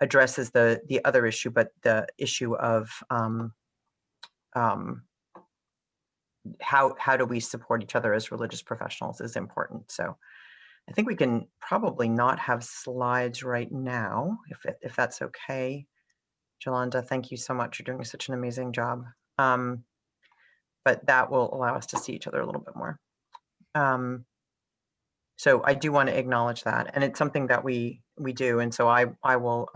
addresses the other issue, but the issue of how do we support each other as religious professionals is important. So I think we can probably not have slides right now, if that's okay. Jolanda, thank you so much. You're doing such an amazing job. But that will allow us to see each other a little bit more. So I do want to acknowledge that, and it's something that we do. And so I will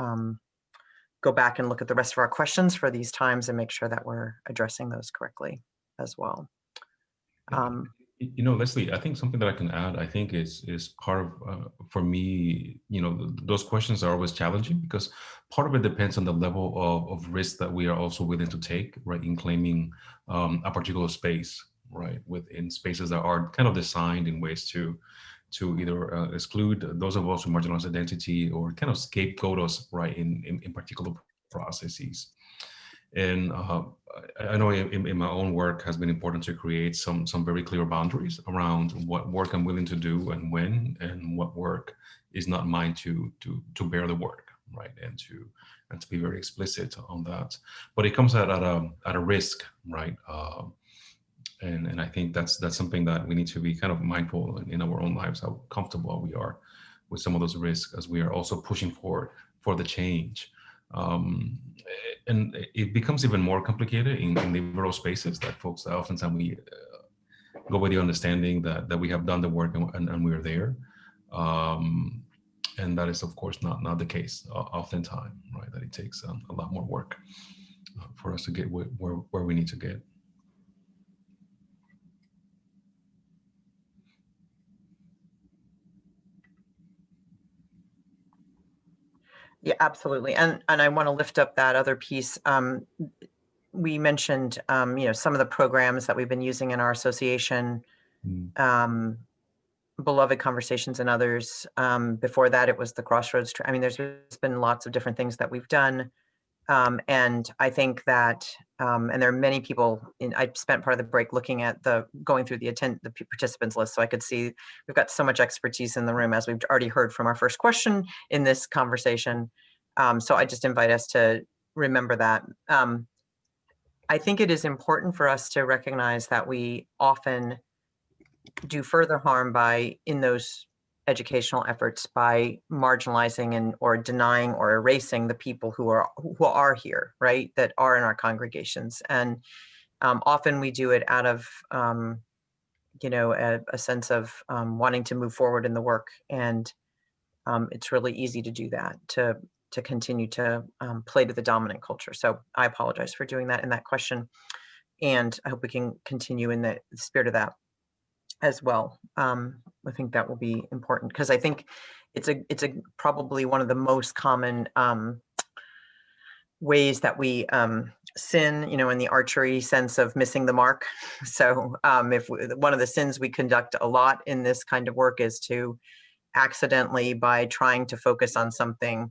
go back and look at the rest of our questions for these times and make sure that we're addressing those correctly as well. You know, Leslie, I think something that I can add, I think is part of, for me, you know, those questions are always challenging because part of it depends on the level of risk that we are also willing to take, right, in claiming a particular space, right, within spaces that are kind of designed in ways to either exclude those of us with marginalized identity or kind of scapegoat us, right, in particular processes. And I know in my own work has been important to create some very clear boundaries around what work I'm willing to do and when, and what work is not mine to bear the work, right? And to be very explicit on that. But it comes at a risk, right? And I think that's something that we need to be kind of mindful in our own lives, how comfortable we are with some of those risks as we are also pushing for the change. And it becomes even more complicated in liberal spaces that folks oftentimes we go with the understanding that we have done the work and we're there. And that is of course not the case oftentimes, right? That it takes a lot more work for us to get where we need to get. Yeah, absolutely. And I want to lift up that other piece. We mentioned, you know, some of the programs that we've been using in our association, Beloved Conversations and others. Before that, it was the Crossroads. I mean, there's been lots of different things that we've done. And I think that, and there are many people I spent part of the break looking at going through the participants list. So I could see we've got so much expertise in the room, as we've already heard from our first question in this conversation. So I just invite us to remember that. I think it is important for us to recognize that we often do further harm in those educational efforts by marginalizing or denying or erasing the people who are here, right, that are in our congregations. And often we do it out of you know, a sense of wanting to move forward in the work, and it's really easy to do that, to continue to play to the dominant culture. So I apologize for doing that in that question, and I hope we can continue in the spirit of that as well. I think that will be important, because I think it's probably one of the most common ways that we sin, you know, in the archery sense of missing the mark. So one of the sins we conduct a lot in this kind of work is to accidentally, by trying to focus on something,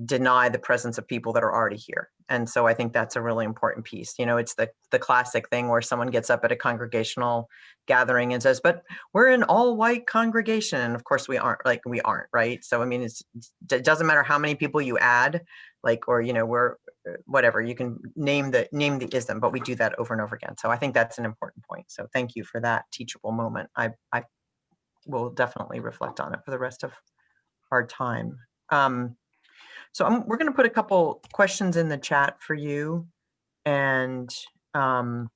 deny the presence of people that are already here. And so I think that's a really important piece. You know, it's the classic thing where someone gets up at a congregational gathering and says, but we're an all white congregation. And of course we aren't, right? So, I mean, it doesn't matter how many people you add, or, you know, we're whatever, you can name the ism, but we do that over and over again. So I think that's an important point. So thank you for that teachable moment. I will definitely reflect on it for the rest of our time. So we're going to put a couple questions in the chat for you, and a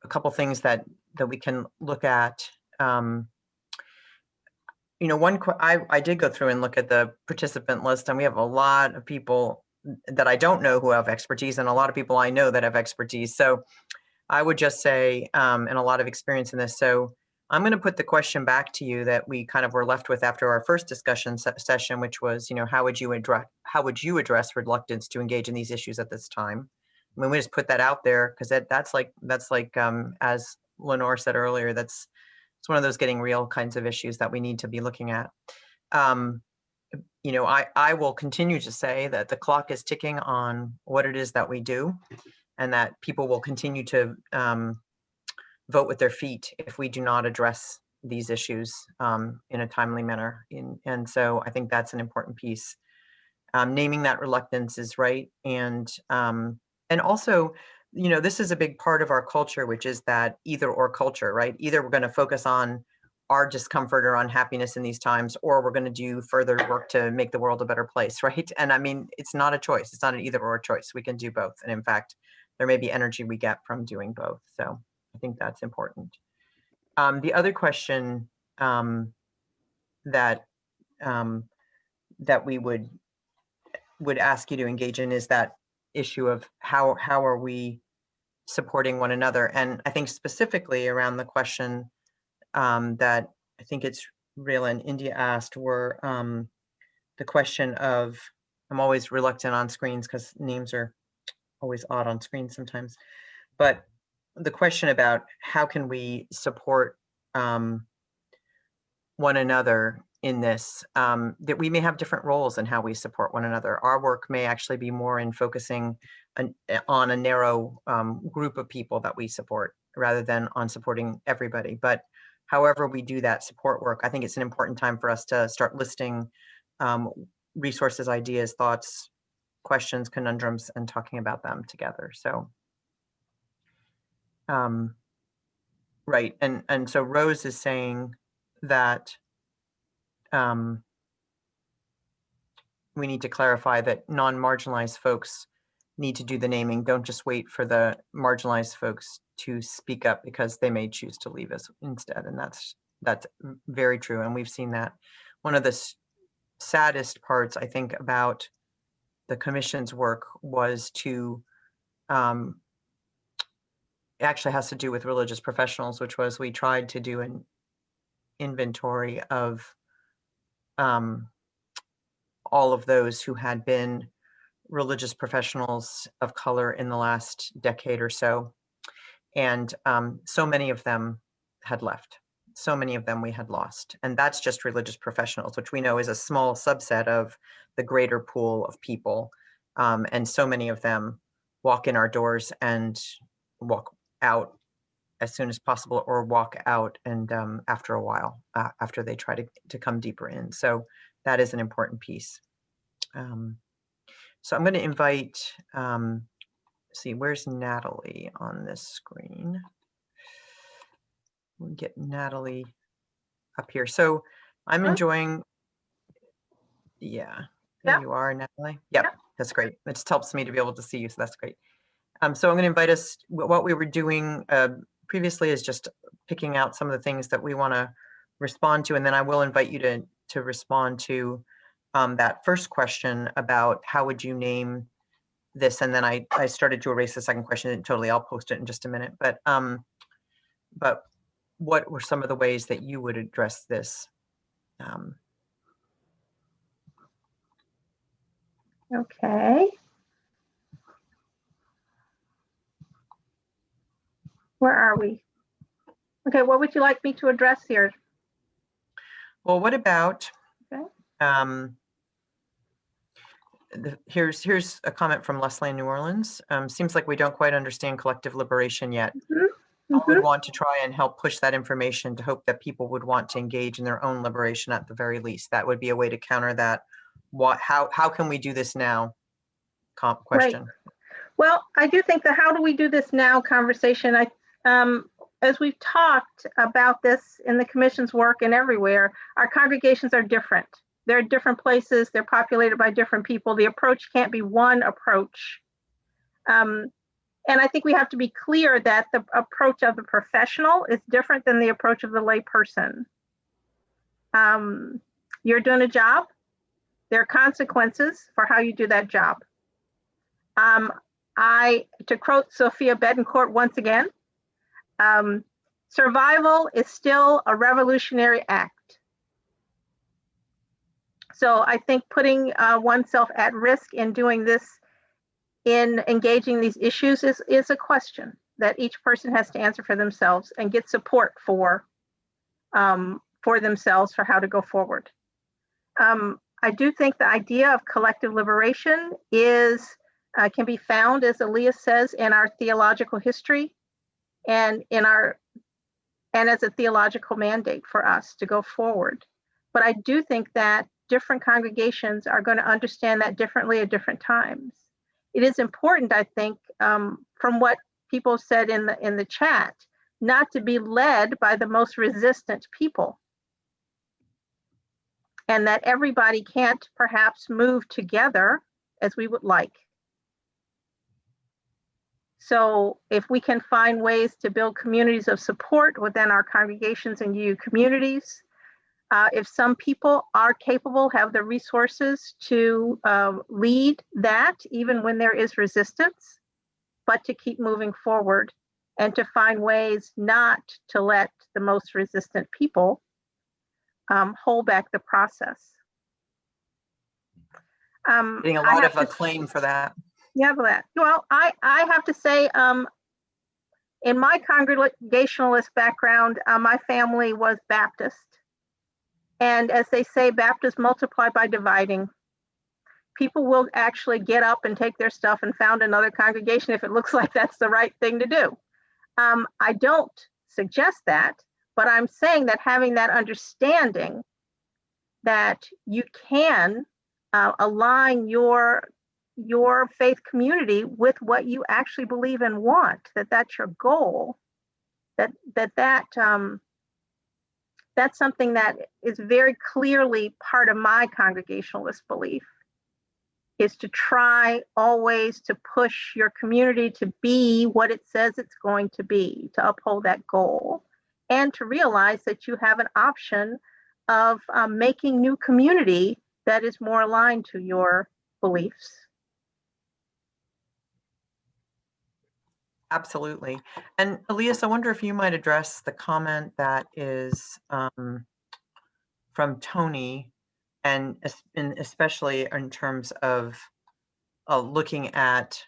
couple things that we can look at. You know, I did go through and look at the participant list, and we have a lot of people that I don't know who have expertise, and a lot of people I know that have expertise. So I would just say, and a lot of experience in this. So I'm going to put the question back to you that we kind of were left with after our first discussion session, which was, you know, how would you address reluctance to engage in these issues at this time? I mean, we just put that out there because that's like as Lenore said earlier, it's one of those getting real kinds of issues that we need to be looking at. You know, I will continue to say that the clock is ticking on what it is that we do, and that people will continue to vote with their feet if we do not address these issues in a timely manner. And so I think that's an important piece. Naming that reluctance is right. And also, you know, this is a big part of our culture, which is that either or culture, right? Either we're going to focus on our discomfort or unhappiness in these times, or we're going to do further work to make the world a better place, right? And I mean, it's not a choice. It's not an either or choice. We can do both. And in fact, there may be energy we get from doing both. So I think that's important. The other question that we would ask you to engage in is that issue of how are we supporting one another. And I think specifically around the question that I think it's Real and India asked were the question of, I'm always reluctant on screens because names are always odd on screens sometimes, but the question about how can we support one another in this, that we may have different roles in how we support one another. Our work may actually be more in focusing on a narrow group of people that we support rather than on supporting everybody. But however we do that support work, I think it's an important time for us to start listing resources, ideas, thoughts, questions, conundrums, and talking about them together. So, right, and so Rose is saying that we need to clarify that non-marginalized folks need to do the naming. Don't just wait for the marginalized folks to speak up because they may choose to leave us instead. And that's very true. And we've seen that. One of the saddest parts, I think, about the commission's work was to, it actually has to do with religious professionals, which was we tried to do an inventory of all of those who had been religious professionals of color in the last decade or so. And so many of them had left. So many of them we had lost. And that's just religious professionals, which we know is a small subset of the greater pool of people. And so many of them walk in our doors and walk out as soon as possible, or walk out and after a while, after they try to come deeper in. So that is an important piece. So I'm going to invite, see, where's Natalie on this screen? We'll get Natalie up here. So I'm enjoying, yeah, there you are, Natalie. Yep, that's great. It just helps me to be able to see you, so that's great. So I'm going to invite us, what we were doing previously is just picking out some of the things that we want to respond to, and then I will invite you to respond to that first question about how would you name this, and then I started to erase the second question, and totally, I'll post it in just a minute. But what were some of the ways that you would address this? Okay. Where are we? Okay, what would you like me to address here? Well, what about, okay. Here's a comment from Leslie in New Orleans. Seems like we don't quite understand collective liberation yet. I would want to try and help push that information to hope that people would want to engage in their own liberation at the very least. That would be a way to counter that. How can we do this now? Question. Right. Well, I do think the how do we do this now conversation, as we've talked about this in the commission's work and everywhere, our congregations are different. They're at different places. They're populated by different people. The approach can't be one approach. And I think we have to be clear that the approach of the professional is different than the approach of the lay person. You're doing a job. There are consequences for how you do that job. To quote Sophia Betancourt once again, survival is still a revolutionary act. So I think putting oneself at risk in doing this, in engaging these issues is a question that each person has to answer for themselves and get support for themselves for how to go forward. I do think the idea of collective liberation can be found, as Elias says, in our theological history and as a theological mandate for us to go forward. But I do think that different congregations are going to understand that differently at different times. It is important, I think, from what people said in the chat, not to be led by the most resistant people, and that everybody can't perhaps move together as we would like. So if we can find ways to build communities of support within our congregations and UU communities, if some people are capable, have the resources to lead that, even when there is resistance, but to keep moving forward and to find ways not to let the most resistant people hold back the process. Getting a I lot have of to- acclaim for that. Yeah, for that. Well, I have to say, in my Congregationalist background, my family was Baptist. And as they say, Baptists multiply by dividing. People will actually get up and take their stuff and found another congregation if it looks like that's the right thing to do. I don't suggest that, but I'm saying that having that understanding that you can align your faith community with what you actually believe and want, that's your goal, that's something that is very clearly part of my Congregationalist belief, is to try always to push your community to be what it says it's going to be, to uphold that goal, and to realize that you have an option of making new community that is more aligned to your beliefs. Absolutely. And Elias, I wonder if you might address the comment that is from Tony, and especially in terms of looking at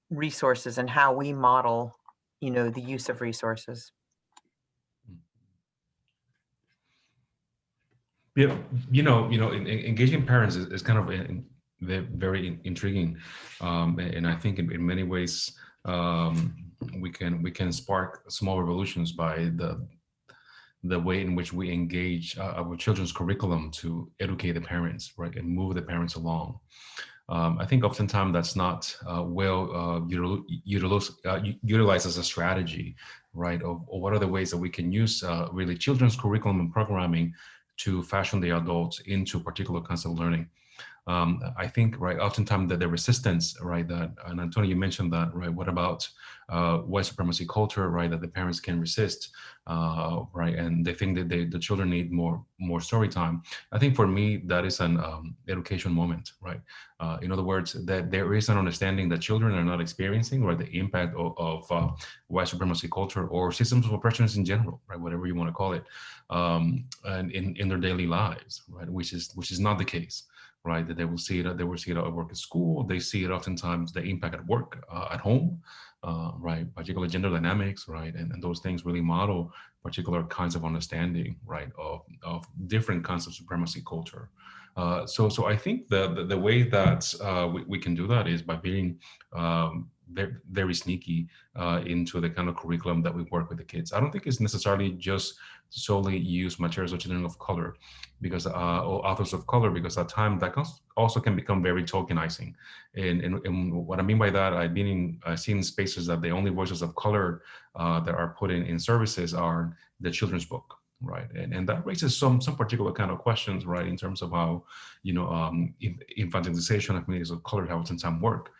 resources and how we model, the use of resources. Yeah, engaging parents is kind of very intriguing, and I think in many ways we can spark small revolutions by the way in which we engage our children's curriculum to educate the parents, right, and move the parents along. I think oftentimes that's not utilized as a strategy, right? Of what are the ways that we can use really children's curriculum and programming to fashion the adults into particular kinds of learning. I think, right, oftentimes the resistance, right, and Antonio, you mentioned that, right, what about white supremacy culture, right, that the parents can resist, right, and they think that the children need more story time. I think for me, that is an education moment, right? In other words, that there is an understanding that children are not experiencing, right, the impact of white supremacy culture or systems of oppressions in general, right, whatever you want to call it, and in their daily lives, right, which is not the case. Right, that they will see it at work at school. They see it oftentimes, the impact at work, at home, right, particular gender dynamics, right, and those things really model particular kinds of understanding, right, of different kinds of supremacy culture. So I think the way that we can do that is by being very sneaky into the kind of curriculum that we work with the kids. I don't think it's necessarily just solely use materials of children of color, because or authors of color, because at times that also can become very tokenizing. And what I mean by that, I've seen spaces that the only voices of color that are put in services are the children's book. Right, and that raises some particular kind of questions, right, in terms of how infantilization of communities of color how sometimes work,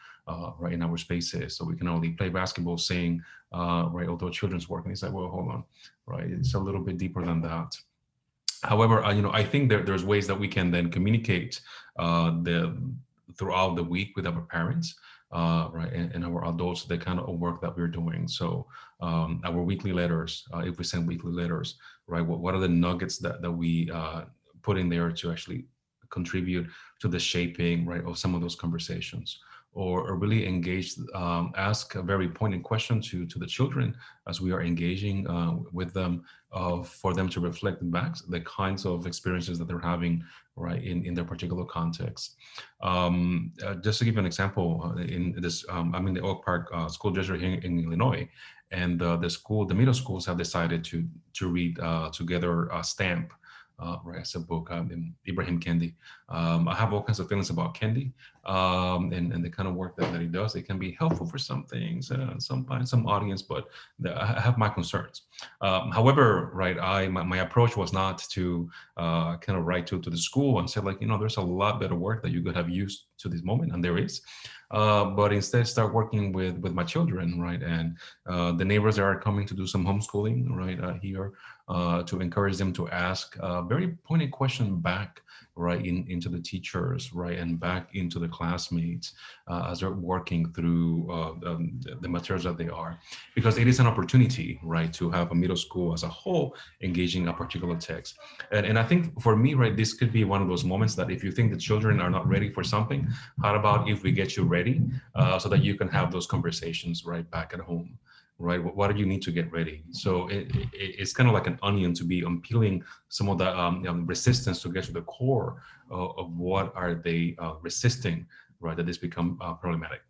right, in our spaces. So we can only play basketball, sing, right, although children's work, and it's like, well, hold on, right, it's a little bit deeper than that. However, I think there's ways that we can then communicate throughout the week with our parents, right, and our adults, the kind of work that we're doing. So our weekly letters, if we send weekly letters, right, what are the nuggets that we put in there to actually contribute to the shaping, right, of some of those conversations, or really engage, ask a very poignant question to the children as we are engaging with them, for them to reflect back the kinds of experiences that they're having, right, in their particular context. Just to give you an example, in this, I'm in the Oak Park School District here in Illinois, and the middle schools have decided to read together Stamp, right, as a book, Ibrahim Kendi. I have all kinds of feelings about Kendi, and the kind of work that he does. It can be helpful for some things, some audience, but I have my concerns. However, right, my approach was not to kind of write to the school and say, like, there's a lot better work that you could have used to this moment, and there is. But instead start working with my children, right, and the neighbors that are coming to do some homeschooling, right, here, to encourage them to ask a very pointed question back right, into the teachers, right, and back into the classmates as they're working through the materials that they are, because it is an opportunity, right, to have a middle school as a whole engaging a particular text. And I think for me, right, this could be one of those moments that if you think the children are not ready for something, how about if we get you ready so that you can have those conversations right back at home, right? What do you need to get ready? So it's kind of like an onion to be unpeeling some of the resistance to get to the core of what are they resisting, right? That this become problematic.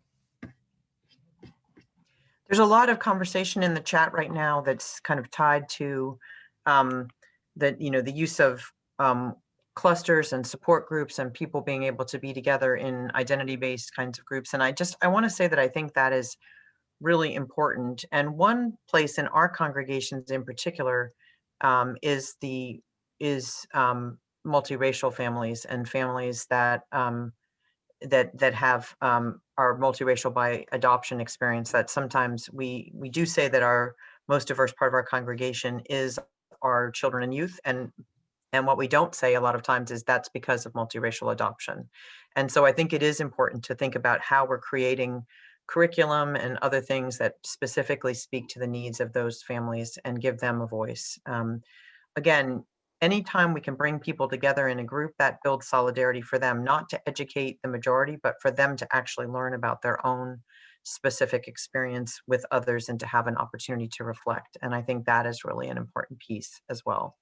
There's a lot of conversation in the chat right now that's kind of tied to the use of clusters and support groups and people being able to be together in identity-based kinds of groups. And I want to say that I think that is really important. And one place in our congregations in particular is multiracial families and families that that have our multiracial by adoption experience. That sometimes we do say that our most diverse part of our congregation is our children and youth, and what we don't say a lot of times is that's because of multiracial adoption. And so I think it is important to think about how we're creating curriculum and other things that specifically speak to the needs of those families and give them a voice. Again, anytime we can bring people together in a group, that builds solidarity for them, not to educate the majority, but for them to actually learn about their own specific experience with others and to have an opportunity to reflect. And I think that is really an important piece as well.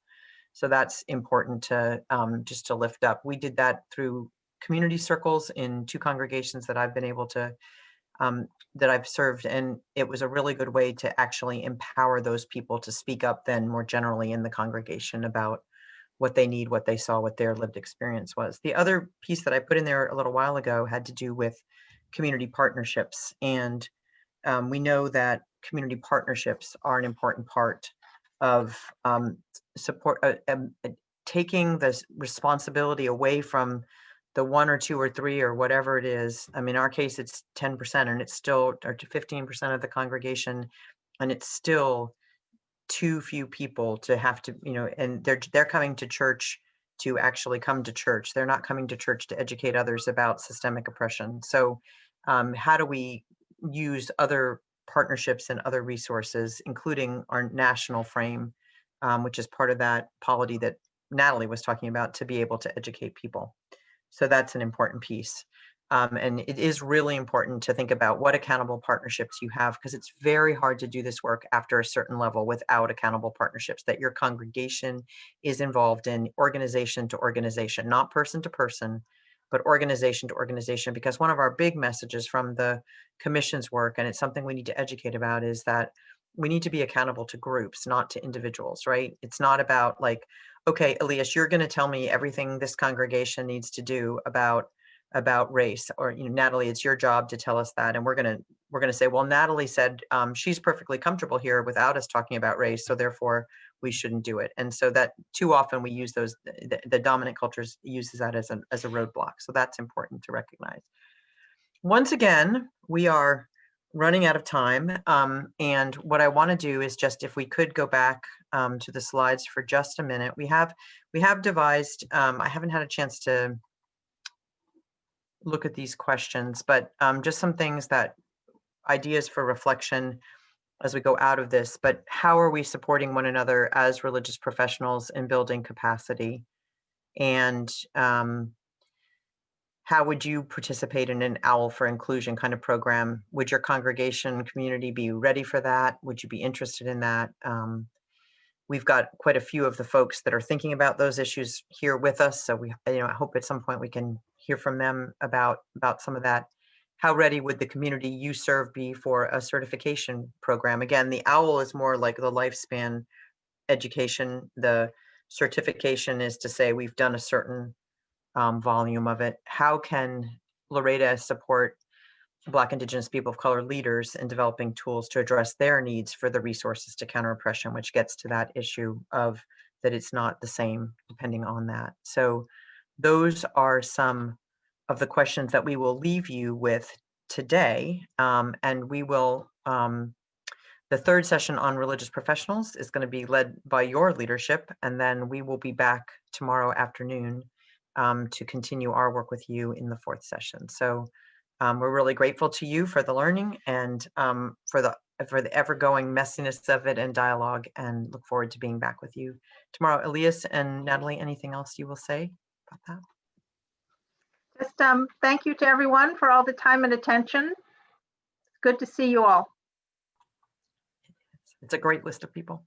So that's important to just to lift up. We did that through community circles in 2 congregations that I've been able to, that I've served. And it was a really good way to actually empower those people to speak up then more generally in the congregation about what they need, what they saw, what their lived experience was. The other piece that I put in there a little while ago had to do with community partnerships. And we know that community partnerships are an important part of support, taking this responsibility away from the 1 or 2 or 3 or whatever it is. I mean, in our case, it's 10% and it's still, or to 15% of the congregation, and it's still too few people to have to, and they're coming to church to actually come to church. They're not coming to church to educate others about systemic oppression. So how do we use other partnerships and other resources, including our national frame, which is part of that polity that Natalie was talking about, to be able to educate people. So that's an important piece. And it is really important to think about what accountable partnerships you have, because it's very hard to do this work after a certain level without accountable partnerships that your congregation is involved in, organization to organization, not person to person, but organization to organization. Because one of our big messages from the commission's work, and it's something we need to educate about, is that we need to be accountable to groups, not to individuals, right? It's not about like, okay, Elias, you're going to tell me everything this congregation needs to do about race, or Natalie, it's your job to tell us that, and we're going to say, well, Natalie said she's perfectly comfortable here without us talking about race, so therefore we shouldn't do it. And so that too often we use those, the dominant cultures uses that as a roadblock. So that's important to recognize. Once again, we are running out of time, and what I want to do is just, if we could go back to the slides for just a minute. We have devised, I haven't had a chance to look at these questions, but just some things, that ideas for reflection as we go out of this. But how are we supporting one another as religious professionals in building capacity? And how would you participate in an OWL for Inclusion kind of program? Would your congregation community be ready for that? Would you be interested in that? We've got quite a few of the folks that are thinking about those issues here with us. So I hope at some point we can hear from them about some of that. How ready would the community you serve be for a certification program? Again, the OWL is more like the lifespan education. The certification is to say we've done a certain volume of it. How can Laredo support Black, Indigenous, people of color leaders in developing tools to address their needs for the resources to counter oppression, which gets to that issue of that it's not the same depending on that. So those are some of the questions that we will leave you with today. And we will, the third session on religious professionals is going to be led by your leadership. And then we will be back tomorrow afternoon to continue our work with you in the 4th session. So we're really grateful to you for the learning and for the ever-going messiness of it and dialogue, and look forward to being back with you tomorrow. Elias and Natalie, anything else you will say about that? Just thank you to everyone for all the time and attention. Good to see you all. It's a great list of people.